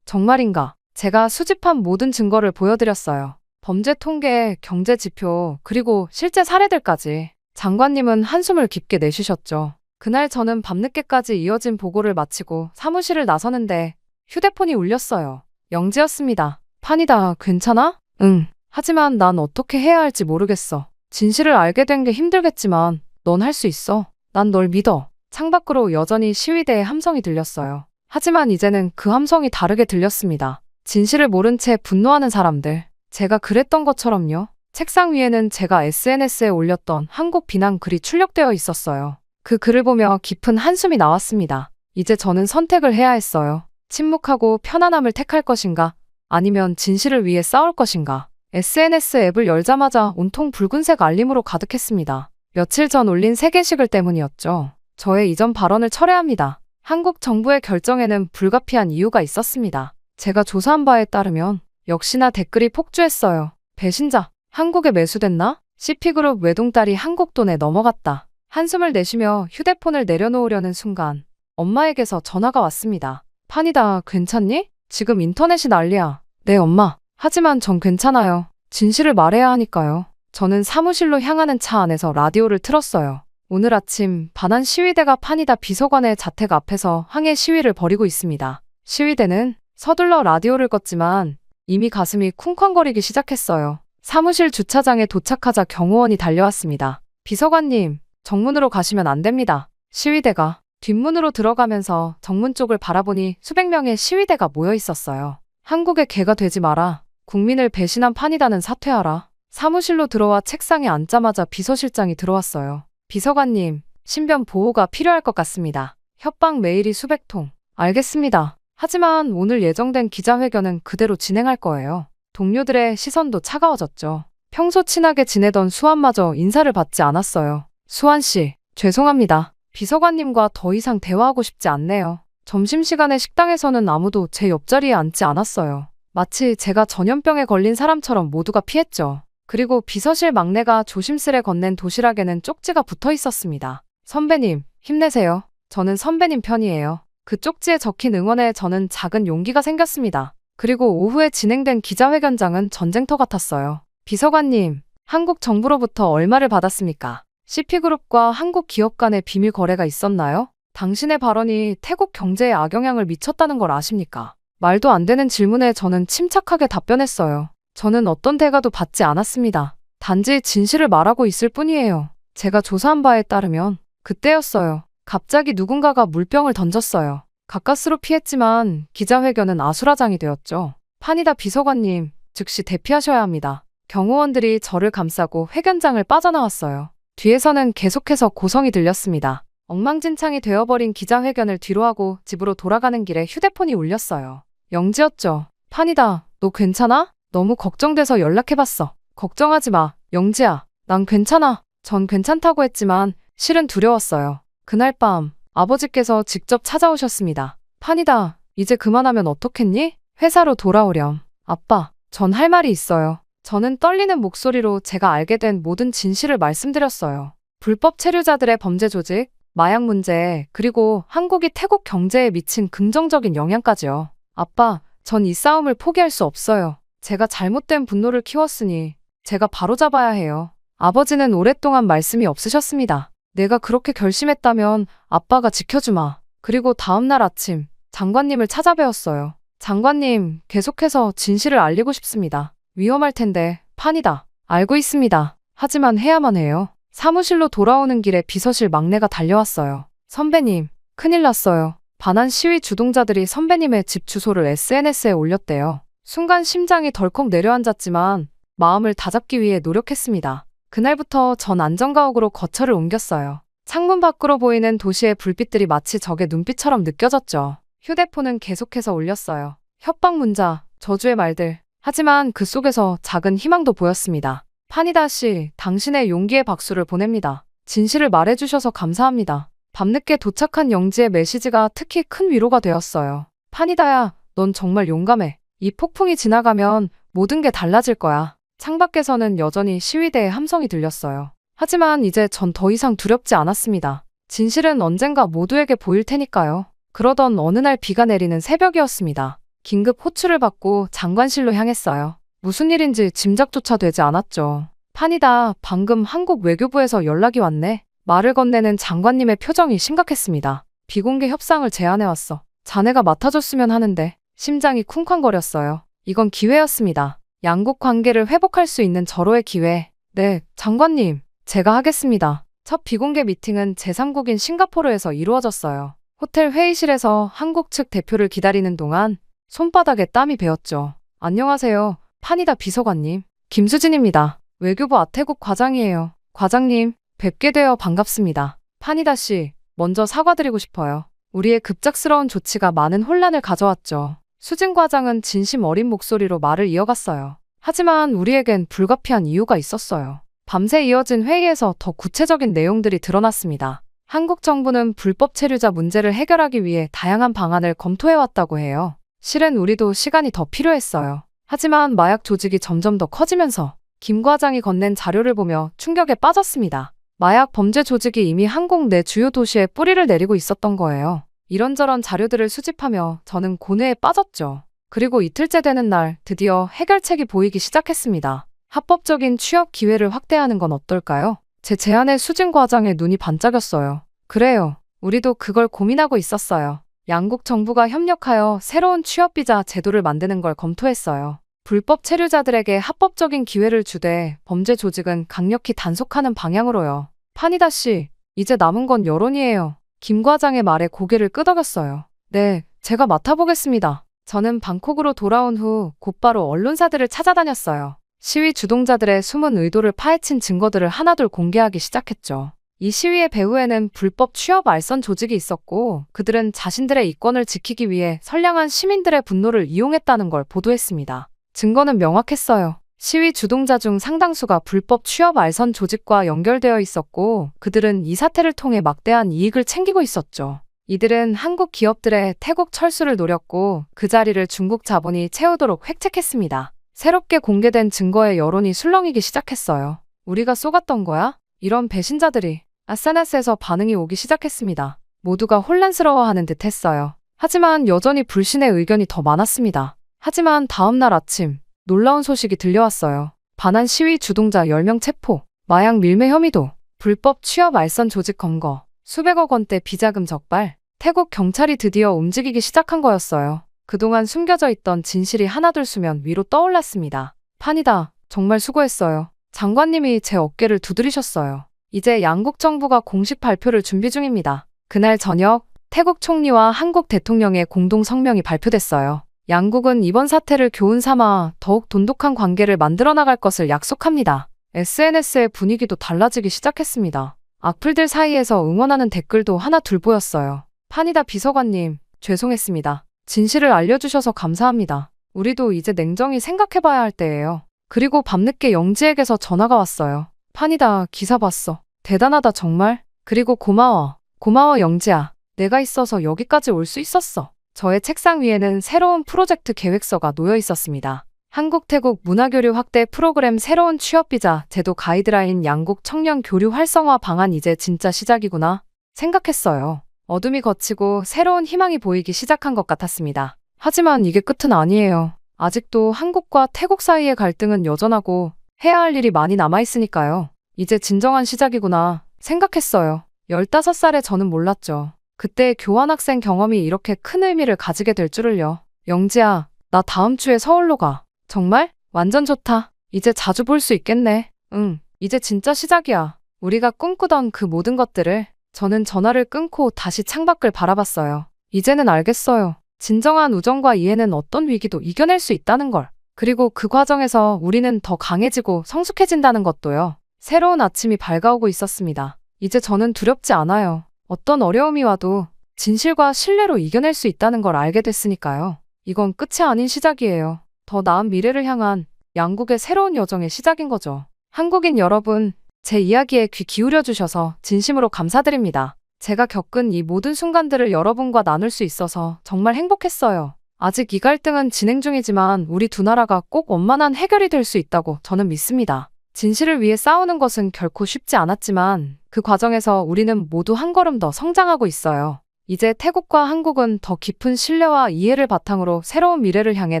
정말인가? 제가 수집한 모든 증거를 보여드렸어요. 범죄 통계, 경제 지표, 그리고 실제 사례들까지. 장관님은 한숨을 깊게 내쉬셨죠. 그날 저는 밤늦게까지 이어진 보고를 마치고 사무실을 나서는데 휴대폰이 울렸어요. 영지였습니다. 판이다, 괜찮아? 응. 하지만 난 어떻게 해야 할지 모르겠어. 진실을 알게 된 게 힘들겠지만 넌 할 수 있어. 난 널 믿어. 창밖으로 여전히 시위대의 함성이 들렸어요. 하지만 이제는 그 함성이 다르게 들렸습니다. 진실을 모른 채 분노하는 사람들. 제가 그랬던 것처럼요. 책상 위에는 제가 SNS에 올렸던 한국 비난 글이 출력되어 있었어요. 그 글을 보며 깊은 한숨이 나왔습니다. 이제 저는 선택을 해야 했어요. 침묵하고 편안함을 택할 것인가? 아니면 진실을 위해 싸울 것인가? SNS 앱을 열자마자 온통 붉은색 알림으로 가득했습니다. 며칠 전 올린 3개씩을 때문이었죠. 저의 이전 발언을 철회합니다. 한국 정부의 결정에는 불가피한 이유가 있었습니다. 제가 조사한 바에 따르면 역시나 댓글이 폭주했어요. 배신자, 한국에 매수됐나? CP그룹 외동딸이 한국 돈에 넘어갔다. 한숨을 내쉬며 휴대폰을 내려놓으려는 순간 엄마에게서 전화가 왔습니다. 판이다, 괜찮니? 지금 인터넷이 난리야. 네, 엄마. 하지만 전 괜찮아요. 진실을 말해야 하니까요. 저는 사무실로 향하는 차 안에서 라디오를 틀었어요. 오늘 아침 반한 시위대가 판이다 비서관의 자택 앞에서 항해 시위를 벌이고 있습니다. 시위대는 서둘러 라디오를 껐지만 이미 가슴이 쿵쾅거리기 시작했어요. 사무실 주차장에 도착하자 경호원이 달려왔습니다. 비서관님, 정문으로 가시면 안 됩니다. 시위대가 뒷문으로 들어가면서 정문 쪽을 바라보니 수백 명의 시위대가 모여 있었어요. 한국의 개가 되지 마라. 국민을 배신한 판이다는 사퇴하라. 사무실로 들어와 책상에 앉자마자 비서실장이 들어왔어요. 비서관님, 신변 보호가 필요할 것 같습니다. 협박 메일이 수백 통. 알겠습니다. 하지만 오늘 예정된 기자회견은 그대로 진행할 거예요. 동료들의 시선도 차가워졌죠. 평소 친하게 지내던 수환마저 인사를 받지 않았어요. 수환 씨, 죄송합니다. 비서관님과 더 이상 대화하고 싶지 않네요. 점심시간에 식당에서는 아무도 제 옆자리에 앉지 않았어요. 마치 제가 전염병에 걸린 사람처럼 모두가 피했죠. 그리고 비서실 막내가 조심스레 건넨 도시락에는 쪽지가 붙어 있었습니다. 선배님, 힘내세요. 저는 선배님 편이에요. 그 쪽지에 적힌 응원에 저는 작은 용기가 생겼습니다. 그리고 오후에 진행된 기자회견장은 전쟁터 같았어요. 비서관님, 한국 정부로부터 얼마를 받았습니까? CP그룹과 한국 기업 간의 비밀 거래가 있었나요? 당신의 발언이 태국 경제에 악영향을 미쳤다는 걸 아십니까? 말도 안 되는 질문에 저는 침착하게 답변했어요. 저는 어떤 대가도 받지 않았습니다. 단지 진실을 말하고 있을 뿐이에요. 제가 조사한 바에 따르면 그때였어요. 갑자기 누군가가 물병을 던졌어요. 가까스로 피했지만 기자회견은 아수라장이 되었죠. 판이다 비서관님, 즉시 대피하셔야 합니다. 경호원들이 저를 감싸고 회견장을 빠져나왔어요. 뒤에서는 계속해서 고성이 들렸습니다. 엉망진창이 되어버린 기자회견을 뒤로하고 집으로 돌아가는 길에 휴대폰이 울렸어요. 영지였죠. 판이다, 너 괜찮아? 너무 걱정돼서 연락해봤어. 걱정하지 마, 영지야. 난 괜찮아. 전 괜찮다고 했지만 실은 두려웠어요. 그날 밤 아버지께서 직접 찾아오셨습니다. 판이다, 이제 그만하면 어떻겠니? 회사로 돌아오렴. 아빠, 전 할 말이 있어요. 저는 떨리는 목소리로 제가 알게 된 모든 진실을 말씀드렸어요. 불법 체류자들의 범죄 조직, 마약 문제, 그리고 한국이 태국 경제에 미친 긍정적인 영향까지요. 아빠, 전 이 싸움을 포기할 수 없어요. 제가 잘못된 분노를 키웠으니 제가 바로잡아야 해요. 아버지는 오랫동안 말씀이 없으셨습니다. 내가 그렇게 결심했다면 아빠가 지켜주마. 그리고 다음날 아침 장관님을 찾아뵈었어요. 장관님, 계속해서 진실을 알리고 싶습니다. 위험할 텐데, 판이다. 알고 있습니다. 하지만 해야만 해요. 사무실로 돌아오는 길에 비서실 막내가 달려왔어요. 선배님, 큰일 났어요. 반한 시위 주동자들이 선배님의 집 주소를 SNS에 올렸대요. 순간 심장이 덜컥 내려앉았지만 마음을 다잡기 위해 노력했습니다. 그날부터 전 안전가옥으로 거처를 옮겼어요. 창문 밖으로 보이는 도시의 불빛들이 마치 적의 눈빛처럼 느껴졌죠. 휴대폰은 계속해서 울렸어요. 협박 문자, 저주의 말들. 하지만 그 속에서 작은 희망도 보였습니다. 파니다 씨, 당신의 용기에 박수를 보냅니다. 진실을 말해주셔서 감사합니다. 밤늦게 도착한 영지의 메시지가 특히 큰 위로가 되었어요. 파니다야, 넌 정말 용감해. 이 폭풍이 지나가면 모든 게 달라질 거야. 창밖에서는 여전히 시위대의 함성이 들렸어요. 하지만 이제 전 더 이상 두렵지 않았습니다. 진실은 언젠가 모두에게 보일 테니까요. 그러던 어느 날 비가 내리는 새벽이었습니다. 긴급 호출을 받고 장관실로 향했어요. 무슨 일인지 짐작조차 되지 않았죠. 파니다, 방금 한국 외교부에서 연락이 왔네. 말을 건네는 장관님의 표정이 심각했습니다. 비공개 협상을 제안해왔어. 자네가 맡아줬으면 하는데. 심장이 쿵쾅거렸어요. 이건 기회였습니다. 양국 관계를 회복할 수 있는 절호의 기회. 네, 장관님. 제가 하겠습니다. 첫 비공개 미팅은 제3국인 싱가포르에서 이루어졌어요. 호텔 회의실에서 한국 측 대표를 기다리는 동안 손바닥에 땀이 배었죠. 안녕하세요. 파니다 비서관님. 김수진입니다. 외교부 아태국 과장이에요. 과장님, 뵙게 되어 반갑습니다. 파니다 씨, 먼저 사과드리고 싶어요. 우리의 급작스러운 조치가 많은 혼란을 가져왔죠. 수진 과장은 진심 어린 목소리로 말을 이어갔어요. 하지만 우리에겐 불가피한 이유가 있었어요. 밤새 이어진 회의에서 더 구체적인 내용들이 드러났습니다. 한국 정부는 불법 체류자 문제를 해결하기 위해 다양한 방안을 검토해왔다고 해요. 실은 우리도 시간이 더 필요했어요. 하지만 마약 조직이 점점 더 커지면서 김 과장이 건넨 자료를 보며 충격에 빠졌습니다. 마약 범죄 조직이 이미 한국 내 주요 도시에 뿌리를 내리고 있었던 거예요. 이런저런 자료들을 수집하며 저는 고뇌에 빠졌죠. 그리고 이틀째 되는 날 드디어 해결책이 보이기 시작했습니다. 합법적인 취업 기회를 확대하는 건 어떨까요? 제 제안에 수진 과장의 눈이 반짝였어요. 그래요. 우리도 그걸 고민하고 있었어요. 양국 정부가 협력하여 새로운 취업비자 제도를 만드는 걸 검토했어요. 불법 체류자들에게 합법적인 기회를 주되 범죄 조직은 강력히 단속하는 방향으로요. 파니다 씨, 이제 남은 건 여론이에요. 김 과장의 말에 고개를 끄덕였어요. 네, 제가 맡아보겠습니다. 저는 방콕으로 돌아온 후 곧바로 언론사들을 찾아다녔어요. 시위 주동자들의 숨은 의도를 파헤친 증거들을 하나둘 공개하기 시작했죠. 이 시위의 배후에는 불법 취업 알선 조직이 있었고 그들은 자신들의 이권을 지키기 위해 선량한 시민들의 분노를 이용했다는 걸 보도했습니다. 증거는 명확했어요. 시위 주동자 중 상당수가 불법 취업 알선 조직과 연결되어 있었고 그들은 이 사태를 통해 막대한 이익을 챙기고 있었죠. 이들은 한국 기업들의 태국 철수를 노렸고 그 자리를 중국 자본이 채우도록 획책했습니다. 새롭게 공개된 증거에 여론이 술렁이기 시작했어요. 우리가 쏘갔던 거야? 이런 배신자들이. SNS에서 반응이 오기 시작했습니다. 모두가 혼란스러워하는 듯 했어요. 하지만 여전히 불신의 의견이 더 많았습니다. 하지만 다음 날 아침 놀라운 소식이 들려왔어요. 반환 시위 주동자 10명 체포, 마약 밀매 혐의도, 불법 취업 알선 조직 검거, 수백억 원대 비자금 적발. 태국 경찰이 드디어 움직이기 시작한 거였어요. 그동안 숨겨져 있던 진실이 하나둘 수면 위로 떠올랐습니다. 파니다, 정말 수고했어요. 장관님이 제 어깨를 두드리셨어요. 이제 양국 정부가 공식 발표를 준비 중입니다. 그날 저녁 태국 총리와 한국 대통령의 공동 성명이 발표됐어요. 양국은 이번 사태를 교훈 삼아 더욱 돈독한 관계를 만들어 나갈 것을 약속합니다. SNS의 분위기도 달라지기 시작했습니다. 악플들 사이에서 응원하는 댓글도 하나 둘 보였어요. 파니다 비서관님, 죄송했습니다. 진실을 알려주셔서 감사합니다. 우리도 이제 냉정히 생각해봐야 할 때예요. 그리고 밤늦게 영지에게서 전화가 왔어요. 파니다, 기사 봤어. 대단하다 정말. 그리고 고마워. 고마워 영지야. 내가 있어서 여기까지 올 수 있었어. 저의 책상 위에는 새로운 프로젝트 계획서가 놓여 있었습니다. 한국-태국 문화교류 확대 프로그램 새로운 취업비자 제도 가이드라인 양국 청년 교류 활성화 방안 이제 진짜 시작이구나 생각했어요. 어둠이 걷히고 새로운 희망이 보이기 시작한 것 같았습니다. 하지만 이게 끝은 아니에요. 아직도 한국과 태국 사이의 갈등은 여전하고 해야 할 일이 많이 남아있으니까요. 이제 진정한 시작이구나 생각했어요. 15살의 저는 몰랐죠. 그때 교환학생 경험이 이렇게 큰 의미를 가지게 될 줄을요. 영지야, 나 다음 주에 서울로 가. 정말? 완전 좋다. 이제 자주 볼 수 있겠네. 응, 이제 진짜 시작이야. 우리가 꿈꾸던 그 모든 것들을. 저는 전화를 끊고 다시 창밖을 바라봤어요. 이제는 알겠어요. 진정한 우정과 이해는 어떤 위기도 이겨낼 수 있다는 걸. 그리고 그 과정에서 우리는 더 강해지고 성숙해진다는 것도요. 새로운 아침이 밝아오고 있었습니다. 이제 저는 두렵지 않아요. 어떤 어려움이 와도 진실과 신뢰로 이겨낼 수 있다는 걸 알게 됐으니까요. 이건 끝이 아닌 시작이에요. 더 나은 미래를 향한 양국의 새로운 여정의 시작인 거죠. 한국인 여러분, 제 이야기에 귀 기울여 주셔서 진심으로 감사드립니다. 제가 겪은 이 모든 순간들을 여러분과 나눌 수 있어서 정말 행복했어요. 아직 이 갈등은 진행 중이지만 우리 두 나라가 꼭 원만한 해결이 될 수 있다고 저는 믿습니다. 진실을 위해 싸우는 것은 결코 쉽지 않았지만 그 과정에서 우리는 모두 한 걸음 더 성장하고 있어요. 이제 태국과 한국은 더 깊은 신뢰와 이해를 바탕으로 새로운 미래를 향해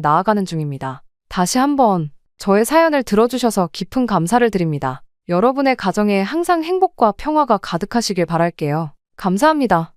나아가는 중입니다. 다시 한번 저의 사연을 들어주셔서 깊은 감사를 드립니다. 여러분의 가정에 항상 행복과 평화가 가득하시길 바랄게요. 감사합니다.